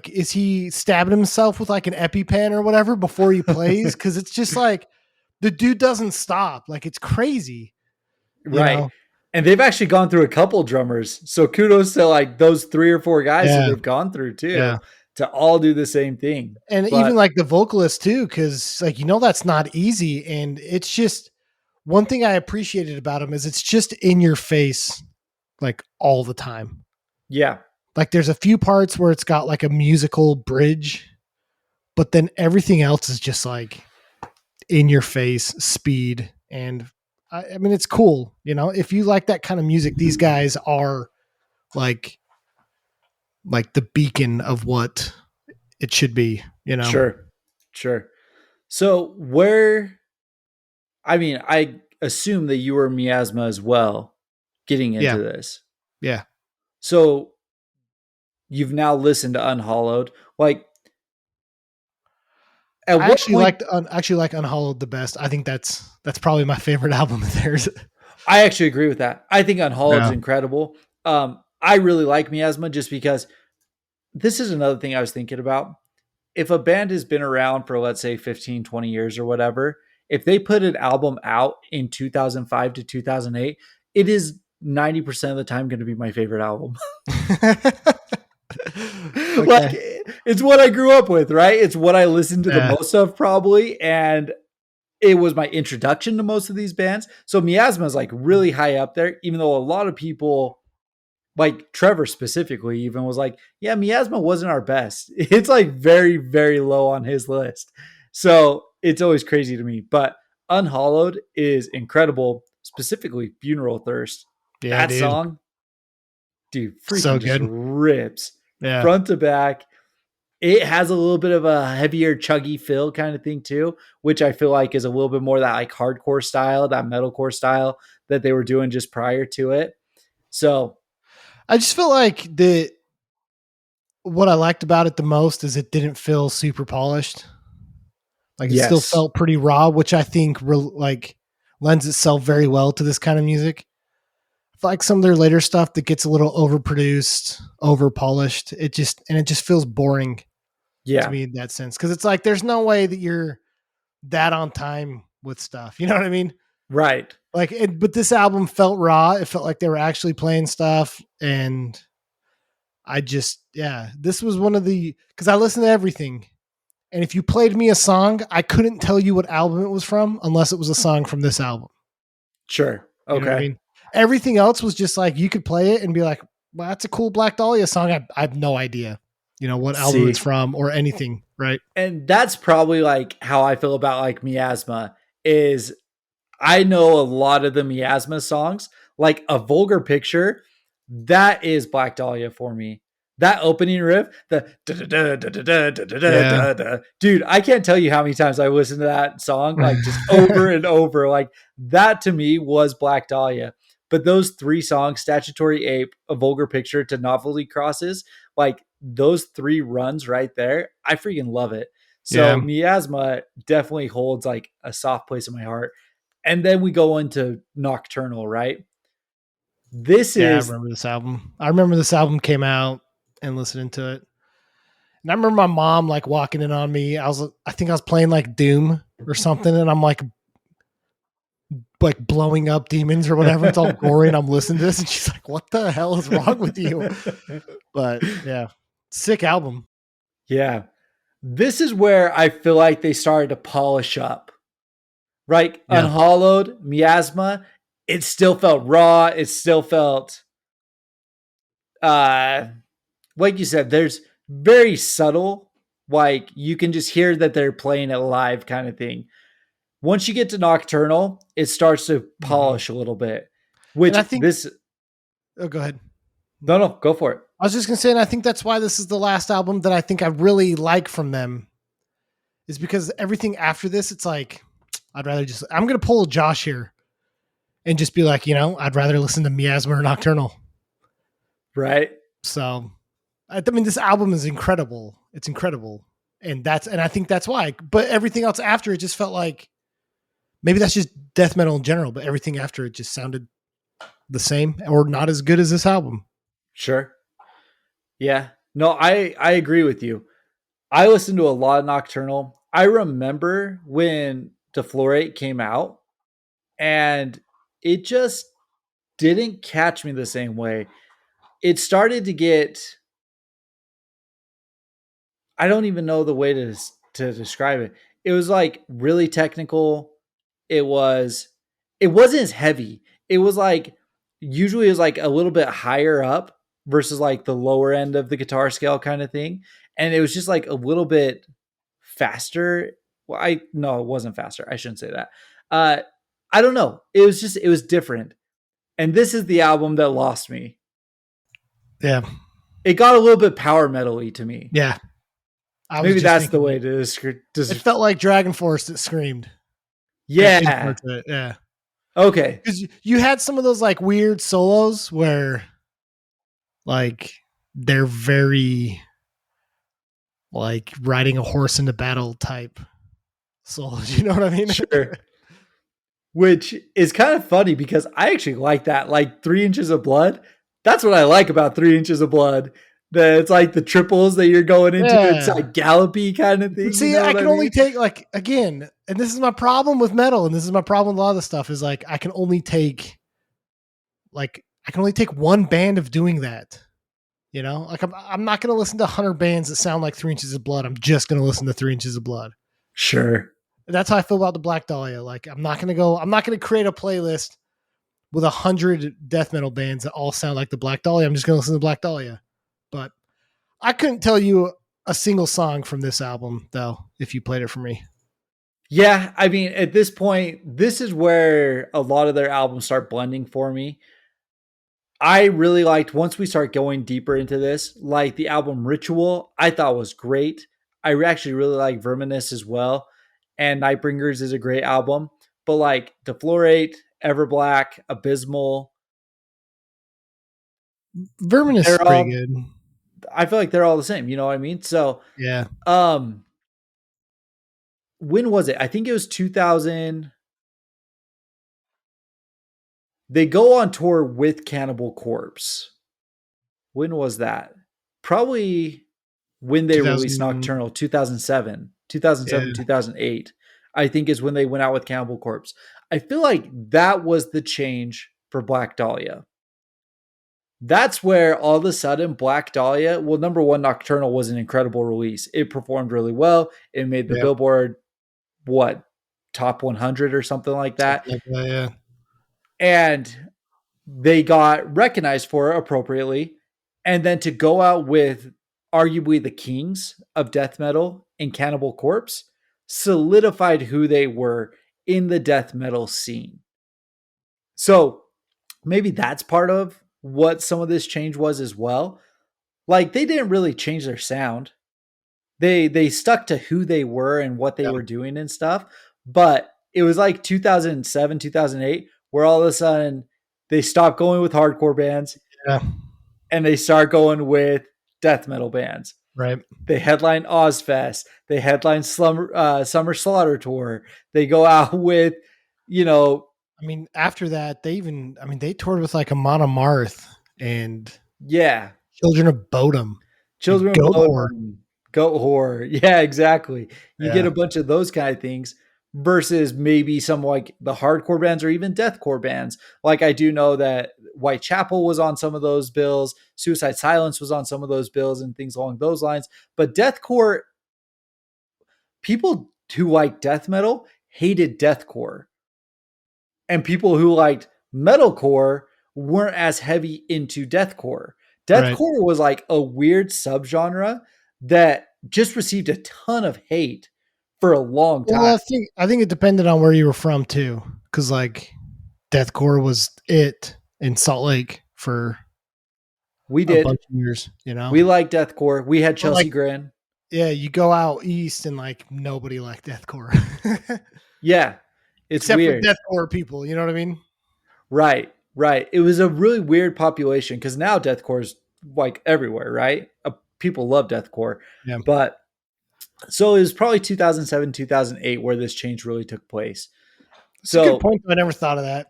is he stabbing himself with like an EpiPen or whatever before he plays? Because it's just like the dude doesn't stop. Like it's crazy, you Right. know? And they've actually gone through a couple drummers. So kudos to like those 3 or 4 guys that Yeah, they've gone through too yeah. to all do the same thing. And even But like the vocalist too, because like that's not easy. And it's just one thing I appreciated about him is it's just in your face, like all the time. yeah, Like there's a few parts where it's got like a musical bridge, but then everything else is just like in your face speed. And I mean, it's cool. If you like that kind of music, these guys are like, like the beacon of what it should be. sure. Sure. So where I mean, I assume that you were miasma as well getting Yeah. into this. Yeah. So you've now listened to Unhollowed. Like at I what point actually like Unhollowed the best. I think that's probably my favorite album of theirs. I actually agree with that. I think Unhollowed is Yeah. incredible. I really like miasma just because this is another thing I was thinking about. If a band has been around for let's say 15, 20 years or whatever, if they put an album out in 2005 to 2008, it is 90% of the time going to be my favorite album. Like Okay. it's what I grew up with, right? It's what I listened to the Yeah. most of probably, and it was my introduction to most of these bands. So miasma is like really high up there, even though a lot of people like Trevor specifically even was like, yeah, miasma wasn't our best. It's like very, very low on his list. So it's always crazy to me. But Unhollowed is incredible, specifically Funeral Thirst. Yeah, That dude. song, dude, So freaking just good. rips Yeah. front to back. It has a little bit of a heavier, chuggy feel kind of thing too, which I feel like is a little bit more that like hardcore style, that metalcore style that they were doing just prior to it. So I just feel like what I liked about it the most is it didn't feel super polished. Like it still yes, felt pretty raw, which I think like lends itself very well to this kind of music. Like some of their later stuff that gets a little overproduced, over polished. It just feels boring to yeah, me in that sense. Cause it's like there's no way that you're that on time with stuff. You know what I mean? right. But this album felt raw. It felt like they were actually playing stuff. And this was one of cause I listened to everything. And if you played me a song, I couldn't tell you what album it was from unless it was a song from this album. Sure. You know what I Okay. mean? Everything else was just like you could play it and be like, well, that's a cool Black Dahlia song. I have no idea, what album it's See, from or anything, right? and that's probably like how I feel about like miasma is I know a lot of the miasma songs, like A Vulgar Picture, that is Black Dahlia for me. That opening riff, the Yeah. dude, I can't tell you how many times I listened to that song, like just over and over. Like that to me was Black Dahlia. But those 3 songs, Statutory Ape, A Vulgar Picture to Novelty Crosses, like those 3 runs right there, I freaking love it. So Yeah. miasma definitely holds like a soft place in my heart. And then we go into Nocturnal, right? This Yeah, I is remember this album. I remember this album came out and listening to it. And I remember my mom like walking in on me. I think I was playing like Doom or something, and I'm like blowing up demons or whatever. It's all gory, and I'm listening to this, and she's like, "What the hell is wrong with you?" But yeah, sick album. yeah. This is where I feel like they started to polish up, right? Yeah, Unhollowed, Miasma, it still felt raw. It still felt, uh, like you said, there's very subtle, like you can just hear that they're playing it live kind of thing. Once you get to Nocturnal, it starts to hmm polish a little bit, and which I think this Oh, go ahead. No, no, go for it. I was just gonna say, and I think that's why this is the last album that I think I really like from them, is because everything after this, it's like I'd rather just. I'm gonna pull Josh here and just be like, I'd rather listen to Miasma or Nocturnal. Right. So, I mean, this album is incredible. It's incredible, and I think that's why. But everything else after it just felt like maybe that's just death metal in general. But everything after it just sounded the same or not as good as this album. Sure. Yeah. No, I agree with you. I listened to a lot of Nocturnal. I remember when Deflorate came out, and it just didn't catch me the same way. It started to get, I don't even know the way to describe it. It was like really technical. It was it wasn't as heavy. It was like usually it was like a little bit higher up versus like the lower end of the guitar scale kind of thing. And it was just like a little bit faster. Well, no, it wasn't faster. I shouldn't say that. Uh I don't know. It was different. And this is the album that lost me. Yeah. It got a little bit power metal-y to me. Yeah. I was Maybe just that's the thinking way it. to It felt like Dragon Force that screamed. Yeah. Yeah. Okay. Because you had some of those like weird solos where like they're very like riding a horse into battle type solos. You know what I mean? Sure. Which is kind of funny because I actually like that. Like 3 inches of blood. That's what I like about 3 inches of blood. That it's like the triples that you're going into. It's Yeah. like gallopy kind of thing. See, You know I what I can only mean? take like again, and this is my problem with metal, and this is my problem with a lot of the stuff is like I can only take one band of doing that. Like I'm not going to listen to 100 bands that sound like 3 Inches of Blood. I'm just going to listen to 3 Inches of Blood. Sure. That's how I feel about the Black Dahlia. Like I'm not going to create a playlist with 100 death metal bands that all sound like the Black Dahlia. I'm just going to listen to Black Dahlia. But I couldn't tell you a single song from this album though, if you played it for me. Yeah. I mean, at this point, this is where a lot of their albums start blending for me. I really liked once we start going deeper into this, like the album Ritual, I thought was great. I actually really like Verminous as well. And Nightbringers is a great album. But like Deflorate, Everblack, Abysmal, Verminous is they're pretty all good. I feel like they're all the same, you know what I mean? So Yeah. um when was it? I think it was 2000. They go on tour with Cannibal Corpse. When was that? Probably when they released 2000. Nocturnal, 2007, 2007, Yeah. 2008, I think is when they went out with Cannibal Corpse. I feel like that was the change for Black Dahlia. That's where all of a sudden Black Dahlia, well, number one, Nocturnal was an incredible release. It performed really well. It made the Yeah. Billboard, what, top 100 or something like that. Something like that, yeah. And they got recognized for it appropriately. And then to go out with arguably the kings of death metal in Cannibal Corpse solidified who they were in the death metal scene. So maybe that's part of what some of this change was as well. Like they didn't really change their sound. They stuck to who they were and what they Yeah. were doing and stuff. But it was like 2007, 2008, where all of a sudden they stopped going with hardcore bands Yeah. and they start going with death metal bands. Right. They headline Ozfest. They headline Summer Slaughter Tour. They go out with, you know, I mean, after that, they toured with like Amon Amarth and yeah, Children of Bodom and Children of Goat Whore. Bodom, Goat Horror. Yeah, exactly. You get Yeah. a bunch of those kind of things versus maybe some like the hardcore bands or even deathcore bands. Like I do know that Whitechapel was on some of those bills, Suicide Silence was on some of those bills and things along those lines. But deathcore, people who like death metal hated deathcore. And people who liked metalcore weren't as heavy into deathcore. Right. Deathcore was like a weird subgenre that just received a ton of hate for a long Well, time. I think it depended on where you were from too, because like deathcore was it in Salt Lake for We a did. bunch of years, you know. We liked deathcore. We had But like, Chelsea Grin. yeah, you go out east and like nobody liked deathcore, Yeah, it's except for weird. deathcore people. You know what I mean? Right, right. It was a really weird population because now deathcore is like everywhere, right? People love deathcore, Yeah, but so it was probably 2007, 2008 where this change really took place. it's a good So point. I never thought of that.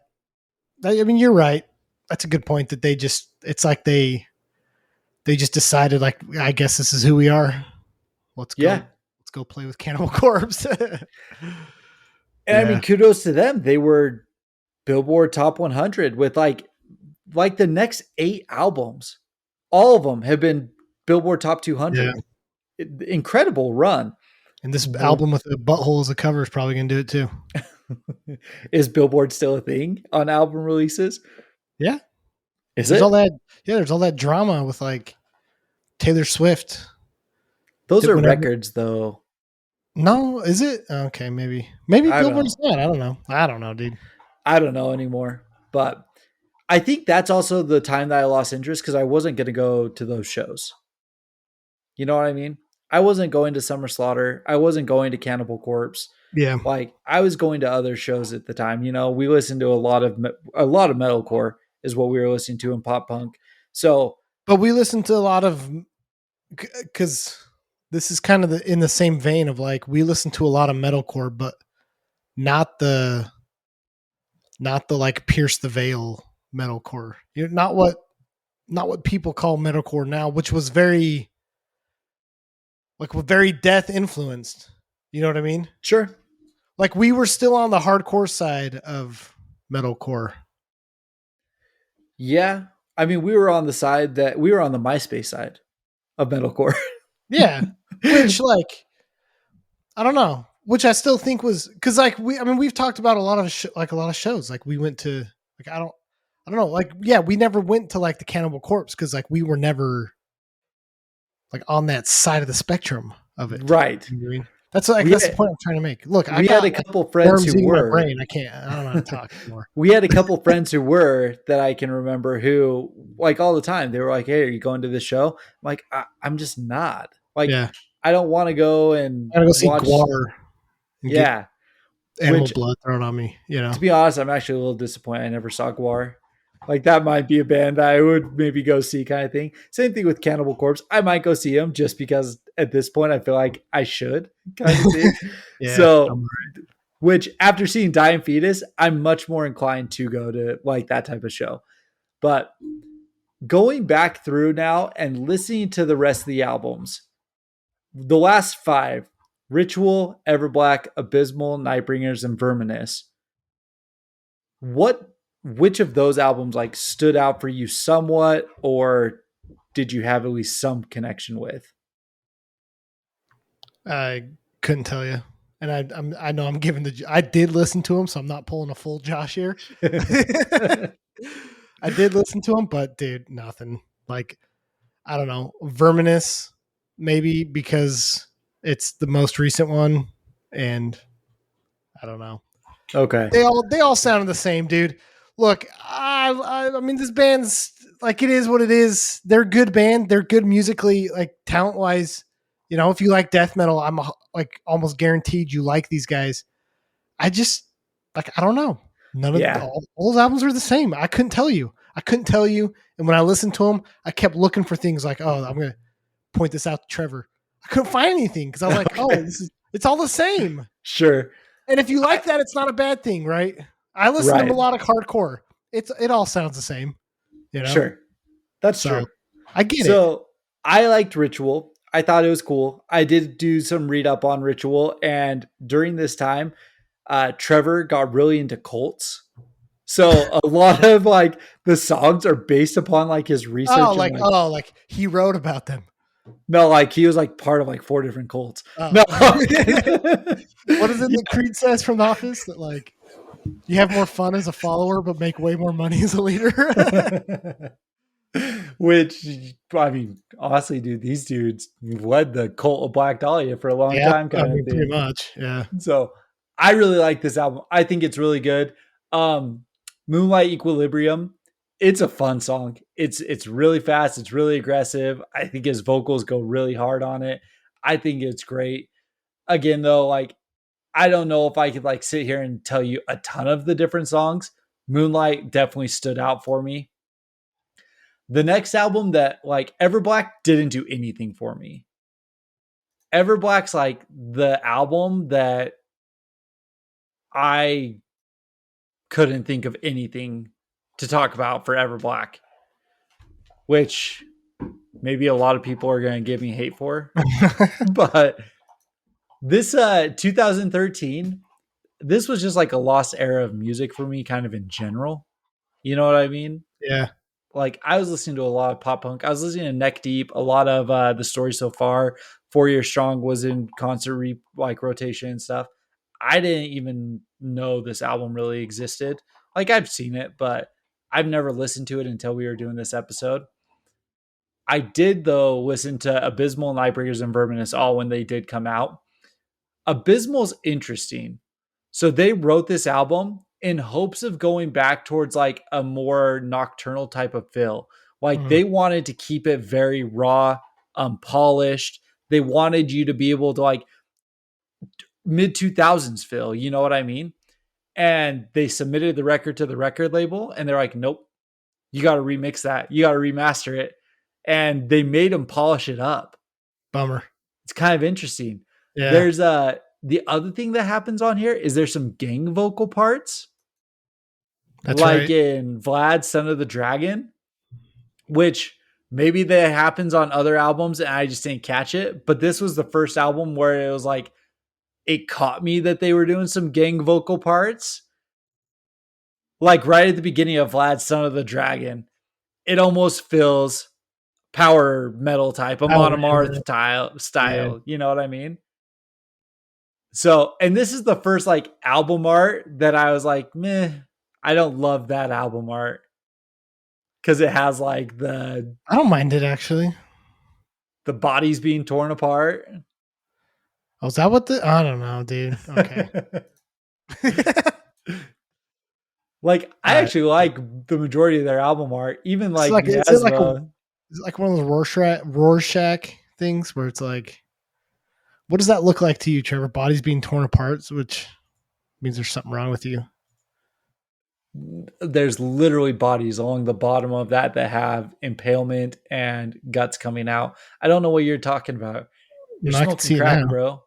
I mean, you're right. That's a good point. That it's like they just decided, like, I guess this is who we are. Let's yeah, go play with Cannibal Corpse. and I mean, Yeah, kudos to them. They were Billboard Top 100 with like the next 8 albums. All of them have been Billboard Top yeah. 200. Incredible run. And this album with a butthole as a cover is probably gonna do it too. Is Billboard still a thing on album releases? Yeah, Is there's all it? that. Yeah, there's all that drama with like Taylor Swift. Those That are whenever records, though. No, is it? Okay, maybe I don't Billboard's know. not. I don't know, dude. I don't know anymore. But I think that's also the time that I lost interest because I wasn't going to go to those shows. You know what I mean? I wasn't going to Summer Slaughter. I wasn't going to Cannibal Corpse. Yeah, Like I was going to other shows at the time. You know, we listened to a lot of metalcore is what we were listening to in pop punk. So but we listen to a lot of because this is kind of in the same vein of like we listen to a lot of metalcore, but not the like pierce the veil metalcore. Not what people call metalcore now, which was very death influenced. You know what I mean? sure, Like we were still on the hardcore side of metalcore. yeah. I mean, we were on the MySpace side of metalcore. Yeah, which like I don't know, which I still think was because like we've talked about a lot of a lot of shows. Like we went to like I don't know, like yeah, we never went to like the Cannibal Corpse because like we were never like on that side of the spectrum of it. Right. You know what I mean? That's like We that's the had, point I'm trying to make. Look, I we had got a like couple friends worms who eating my were. brain. I don't know how to talk anymore. We had a couple friends who were that I can remember who like all the time they were like, "Hey, are you going to this show?" I'm like, I'm just not. Like, Yeah, I don't want to go and I gotta go see watch. Guar and get Yeah, animal which blood thrown on me. You know? to be honest, I'm actually a little disappointed. I never saw Guar. Like that might be a band that I would maybe go see, kind of thing. Same thing with Cannibal Corpse. I might go see them just because at this point I feel like I should, kind of thing. Yeah, So, which after seeing Dying Fetus, I'm much more inclined to go to like that type of show. But going back through now and listening to the rest of the albums, the last 5, Ritual, Everblack, Abysmal, Nightbringers, and Verminous, which of those albums like stood out for you somewhat, or did you have at least some connection with? I couldn't tell you. And I know I'm giving I did listen to him, so I'm not pulling a full Josh here. I did listen to him, but dude, nothing. Like I don't know, Verminous maybe because it's the most recent one, and I don't know. Okay. They all sounded the same, dude. Look, I mean this band's like it is what it is. They're a good band. They're good musically, like talent wise. You know, if you like death metal, I'm like almost guaranteed you like these guys. I just like I don't know. None of Yeah. all those albums are the same. I couldn't tell you. I couldn't tell you. And when I listened to them, I kept looking for things like, oh, I'm gonna point this out to Trevor. I couldn't find anything because I was like, oh, it's all the same. Sure. And if you like that, it's not a bad thing, right? I listen to Right. melodic hardcore. It all sounds the same, you know. Sure. That's So true. I get it. So I liked Ritual. I thought it was cool. I did do some read up on Ritual, and during this time, Trevor got really into cults. So a lot of like the songs are based upon like his research. Oh, and, like he wrote about them. no, like he was like part of like 4 different cults. Oh. No. What is it that Creed says from The Office? That like you have more fun as a follower, but make way more money as a leader. Which I mean, honestly, dude, these dudes led the cult of Black Dahlia for a long time, kind of thing. pretty much. Yeah. So I really like this album. I think it's really good. Moonlight Equilibrium It's a fun song. It's really fast. It's really aggressive. I think his vocals go really hard on it. I think it's great. Again, though, like I don't know if I could like sit here and tell you a ton of the different songs. Moonlight definitely stood out for me. The next album that like Everblack didn't do anything for me. Everblack's like the album that I couldn't think of anything to talk about for Everblack, which maybe a lot of people are going to give me hate for. But this 2013, this was just like a lost era of music for me kind of in general. You know what I mean? Yeah. Like I was listening to a lot of pop punk. I was listening to Neck Deep, a lot of The Story So Far. 4 Year Strong was in concert like rotation and stuff. I didn't even know this album really existed. Like I've seen it, but I've never listened to it until we were doing this episode. I did though listen to Abysmal, Nightbreakers, and Verminous all when they did come out. Abysmal's interesting. So they wrote this album in hopes of going back towards like a more nocturnal type of feel. Like Mm. they wanted to keep it very raw, unpolished. They wanted you to be able to like mid 2000s feel, you know what I mean? And they submitted the record to the record label and they're like, nope, you got to remix that. You got to remaster it. And they made them polish it up. Bummer. It's kind of interesting. Yeah. There's the other thing that happens on here is there's some gang vocal parts, That's like right. in Vlad, Son of the Dragon, which maybe that happens on other albums and I just didn't catch it. But this was the first album where it was like it caught me that they were doing some gang vocal parts. Like right at the beginning of Vlad, Son of the Dragon, it almost feels power metal type, a Oh, Monomarth yeah. Yeah. style. You know what I mean? So, and this is the first like album art that I was like, meh, I don't love that album art because it has like I don't mind it actually. the bodies being torn apart. Oh, is that what the? I don't know, dude. Okay. Like I All right. actually like the majority of their album art, even It's like like is it like a Miasma. is it like one of those Rorschach things where it's like, what does that look like to you, Trevor? Bodies being torn apart, which means there's something wrong with you. There's literally bodies along the bottom of that have impalement and guts coming out. I don't know what you're talking about. You're No, I can smoking see it crack, now. bro.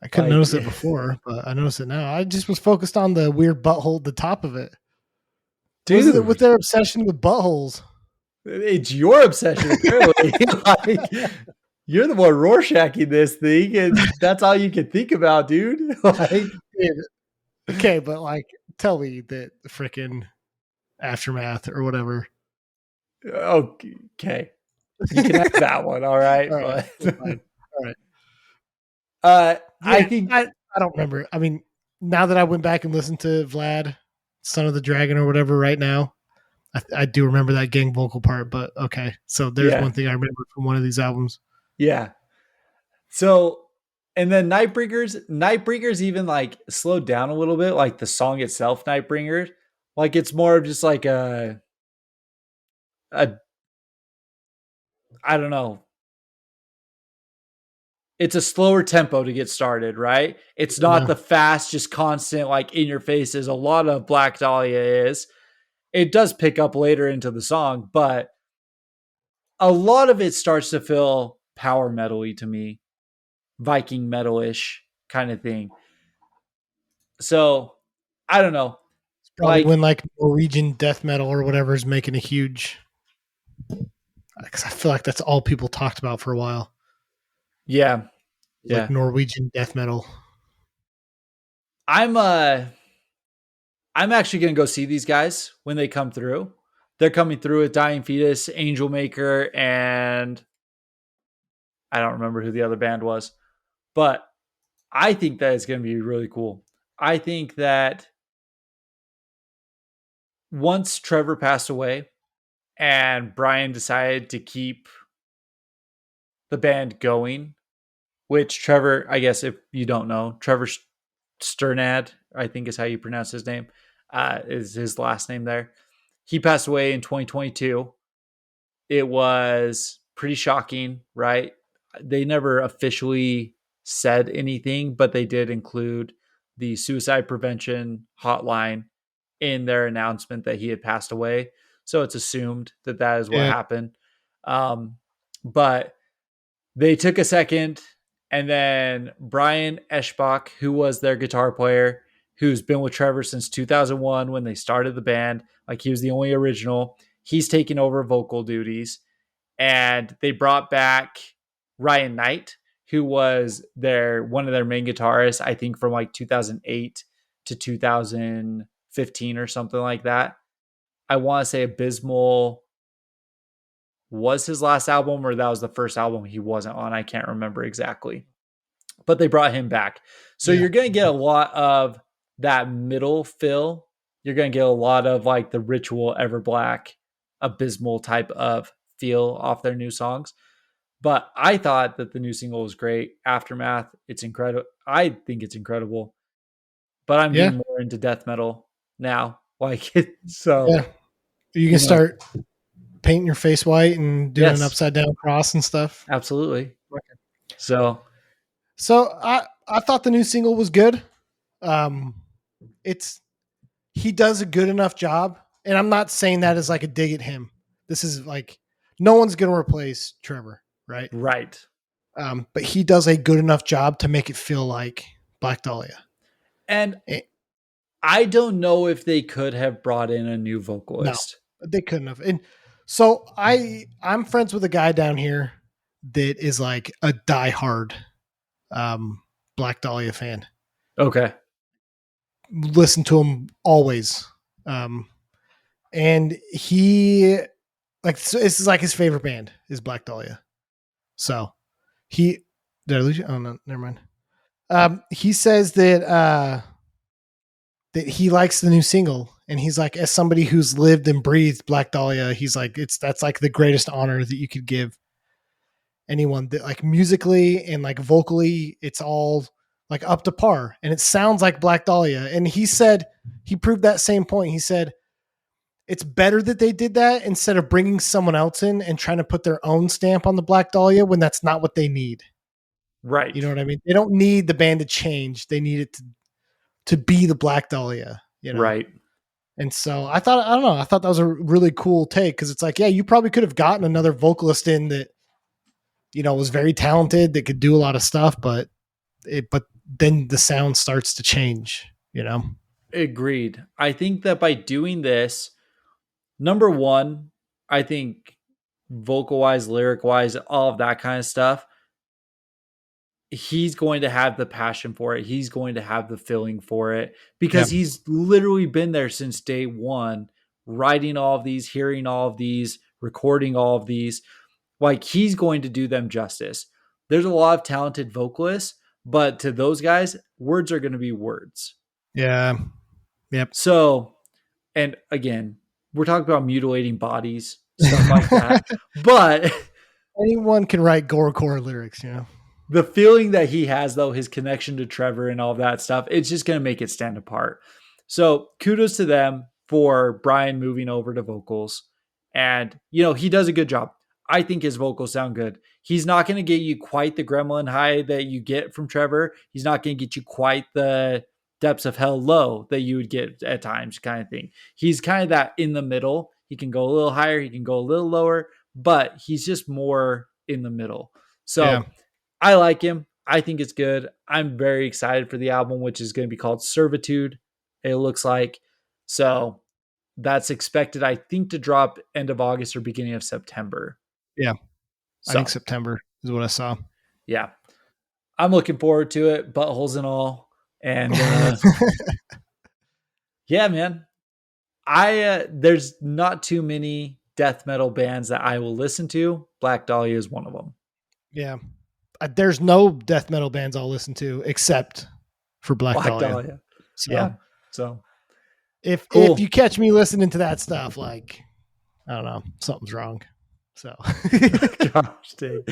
I couldn't Like notice it before, but I noticed it now. I just was focused on the weird butthole at the top of it. What is it with dude, their obsession with buttholes? it's your obsession, apparently. Like, you're the one Rorschaching this thing, and that's all you can think about, dude. Like, Dude, okay, but like, tell me that freaking aftermath or whatever. okay, you can have that one, all right. All right, But that's fine. All right. I Yeah, think, I don't remember. I mean, now that I went back and listened to Vlad, Son of the Dragon or whatever right now, I do remember that gang vocal part, but okay. So there's yeah, one thing I remember from one of these albums. yeah. So, and then Nightbringers even like slowed down a little bit, like the song itself, Nightbringers. Like it's more of just like a I don't know, it's a slower tempo to get started, right? It's not Yeah. the fast, just constant, like in your face as a lot of Black Dahlia is. It does pick up later into the song, but a lot of it starts to feel power metal-y to me, Viking metal-ish kind of thing. So I don't know. It's probably Like, when like Norwegian death metal or whatever is making a huge, because I feel like that's all people talked about for a while. yeah, Like yeah. Norwegian death metal. I'm uh I'm actually gonna go see these guys when they come through. They're coming through with Dying Fetus, Angel Maker, and I don't remember who the other band was, but I think that it's going to be really cool. I think that once Trevor passed away and Brian decided to keep the band going, which Trevor, I guess if you don't know, Trevor Strnad, I think is how you pronounce his name, is his last name there. he passed away in 2022. It was pretty shocking, right? They never officially said anything, but they did include the suicide prevention hotline in their announcement that he had passed away. So it's assumed that that is what Yeah. happened. Um, but they took a second, and then Brian Eschbach, who was their guitar player, who's been with Trevor since 2001 when they started the band, like he was the only original, he's taking over vocal duties. And they brought back Ryan Knight, who was their one of their main guitarists, I think from like 2008 to 2015 or something like that. I want to say Abysmal was his last album, or that was the first album he wasn't on. I can't remember exactly, but they brought him back. So Yeah. you're going to get a lot of that middle fill. You're going to get a lot of like the Ritual, Everblack, Abysmal type of feel off their new songs. But I thought that the new single was great. Aftermath, it's incredible. I think it's incredible. But I'm Yeah. getting more into death metal now. Like it, so Yeah. You can you know, start painting your face white and doing an yes, upside down cross and stuff. absolutely. So So I thought the new single was good. Um, it's he does a good enough job, and I'm not saying that as like a dig at him. This is like no one's gonna replace Trevor, right? right. But he does a good enough job to make it feel like Black Dahlia. And Eh, I don't know if they could have brought in a new no, vocalist. they couldn't have. And so I'm friends with a guy down here that is like a diehard um, Black Dahlia fan. Okay. Listen to him always. Um, and he like so this is like his favorite band is Black Dahlia. So he did I lose you? Oh no, never mind. He says that he likes the new single, and he's like, as somebody who's lived and breathed Black Dahlia, he's like, that's like the greatest honor that you could give anyone. That like musically and like vocally, it's all like up to par, and it sounds like Black Dahlia. And he said he proved that same point. He said it's better that they did that instead of bringing someone else in and trying to put their own stamp on the Black Dahlia when that's not what they need. You Right. know what I mean? They don't need the band to change. They need it to be the Black Dahlia, you know? Right. And so I thought, I don't know, I thought that was a really cool take because it's like, yeah, you probably could have gotten another vocalist in that, you know, was very talented, that could do a lot of stuff, but then the sound starts to change, you know? Agreed. I think that by doing this, number one, I think vocal wise, lyric wise, all of that kind of stuff, he's going to have the passion for it. He's going to have the feeling for it Yeah. because he's literally been there since day one, writing all of these, hearing all of these, recording all of these. Like he's going to do them justice. There's a lot of talented vocalists, but to those guys, words are going to be words. Yeah. Yep. So, and again, we're talking about mutilating bodies, stuff like that. But Anyone can write gorecore lyrics, you know? the feeling that he has, though, his connection to Trevor and all that stuff, it's just going to make it stand apart. So kudos to them for Brian moving over to vocals. And, you know, he does a good job. I think his vocals sound good. He's not going to get you quite the gremlin high that you get from Trevor. He's not going to get you quite the depths of hell low that you would get at times, kind of thing. He's kind of that in the middle. He can go a little higher, he can go a little lower, but he's just more in the middle. So, Yeah. I like him. I think it's good. I'm very excited for the album, which is going to be called Servitude, it looks like. So that's expected, I think, to drop end of August or beginning of September. Yeah. I So, think September is what I saw. yeah, I'm looking forward to it, buttholes and all. And yeah, man, there's not too many death metal bands that I will listen to. Black Dahlia is one of them. Yeah. There's no death metal bands I'll listen to except for Black Dahlia. So Yeah. So if cool. you catch me listening to that stuff, like I don't know, something's wrong. So Gosh dang.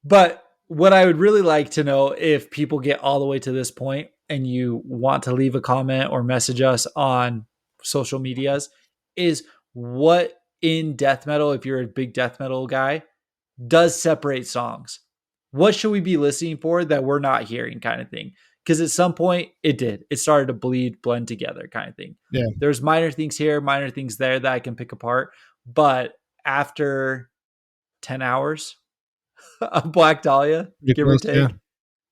But what I would really like to know, if people get all the way to this point and you want to leave a comment or message us on social medias, is what in death metal, if you're a big death metal guy, does separate songs. What should we be listening for that we're not hearing, kind of thing? Because at some point it did. It started to blend together, kind of thing. Yeah. There's minor things here, minor things there that I can pick apart. But after 10 hours of Black Dahlia, give or take,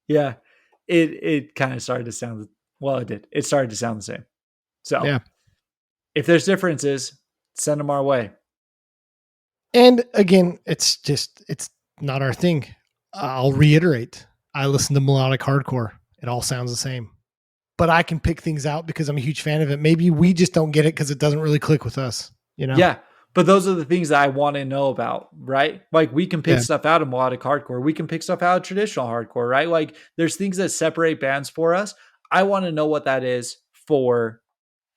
yeah, it kind of started to sound, well, it did. It started to sound the same. So Yeah. if there's differences, send them our way. And again, it's not our thing. I'll reiterate. I listen to melodic hardcore. It all sounds the same. But I can pick things out because I'm a huge fan of it. Maybe we just don't get it because it doesn't really click with us, you know? Yeah. But those are the things that I want to know about, right? Like we can pick stuff out of melodic hardcore. We can pick stuff out of traditional hardcore, right? Like there's things that separate bands for us. I want to know what that is for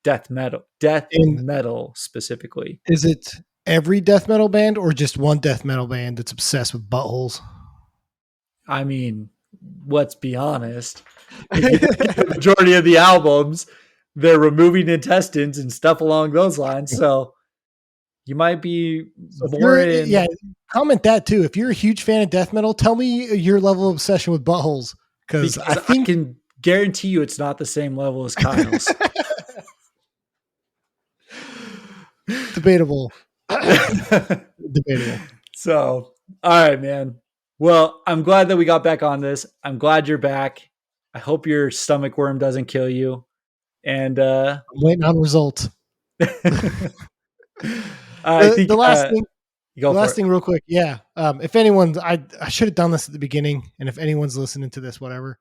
death metal specifically. Is it every death metal band or just one death metal band that's obsessed with buttholes? I mean, let's be honest. If you look at the majority of the albums, they're removing intestines and stuff along those lines. So you might be more in. Yeah, comment that too. If you're a huge fan of death metal, tell me your level of obsession with buttholes. Because I can guarantee you it's not the same level as Kyle's. Debatable. Debatable. So, all right, man. Well, I'm glad that we got back on this. I'm glad you're back. I hope your stomach worm doesn't kill you. And I'm waiting on results. I think the last thing real quick. Yeah. If anyone's, I should have done this at the beginning. And if anyone's listening to this, whatever,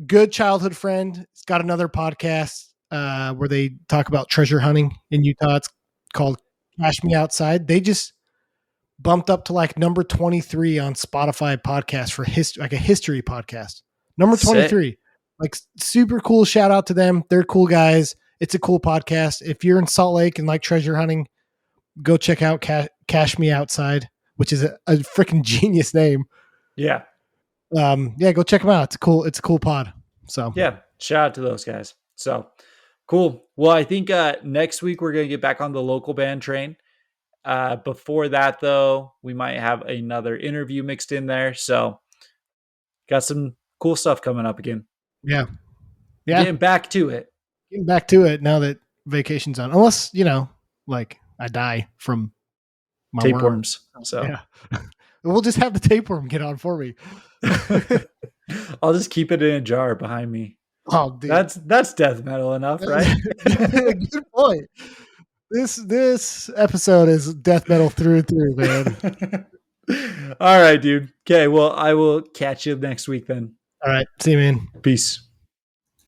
good childhood friend, it's got another podcast where they talk about treasure hunting in Utah. It's called Cash Me Outside. They just bumped up to like number 23 on Spotify podcast for like a history podcast. Number 23. Sick. Like super cool. Shout out to them. They're cool guys. It's a cool podcast. If you're in Salt Lake and like treasure hunting, go check out Cash Me Outside, which is a freaking genius name. Yeah. Go check them out. It's a cool pod. So yeah, shout out to those guys. So cool. Well, I think next week we're going to get back on the local band train. Before that though, we might have another interview mixed in there. So got some cool stuff coming up again. Yeah. Getting back to it now that vacation's on, unless, like I die from my tapeworms. So yeah. We'll just have the tapeworm get on for me. I'll just keep it in a jar behind me. Oh, dude. That's death metal enough, right? Good point. This episode is death metal through and through, man. All right, dude. Okay, well, I will catch you next week then. All right. See you, man. Peace.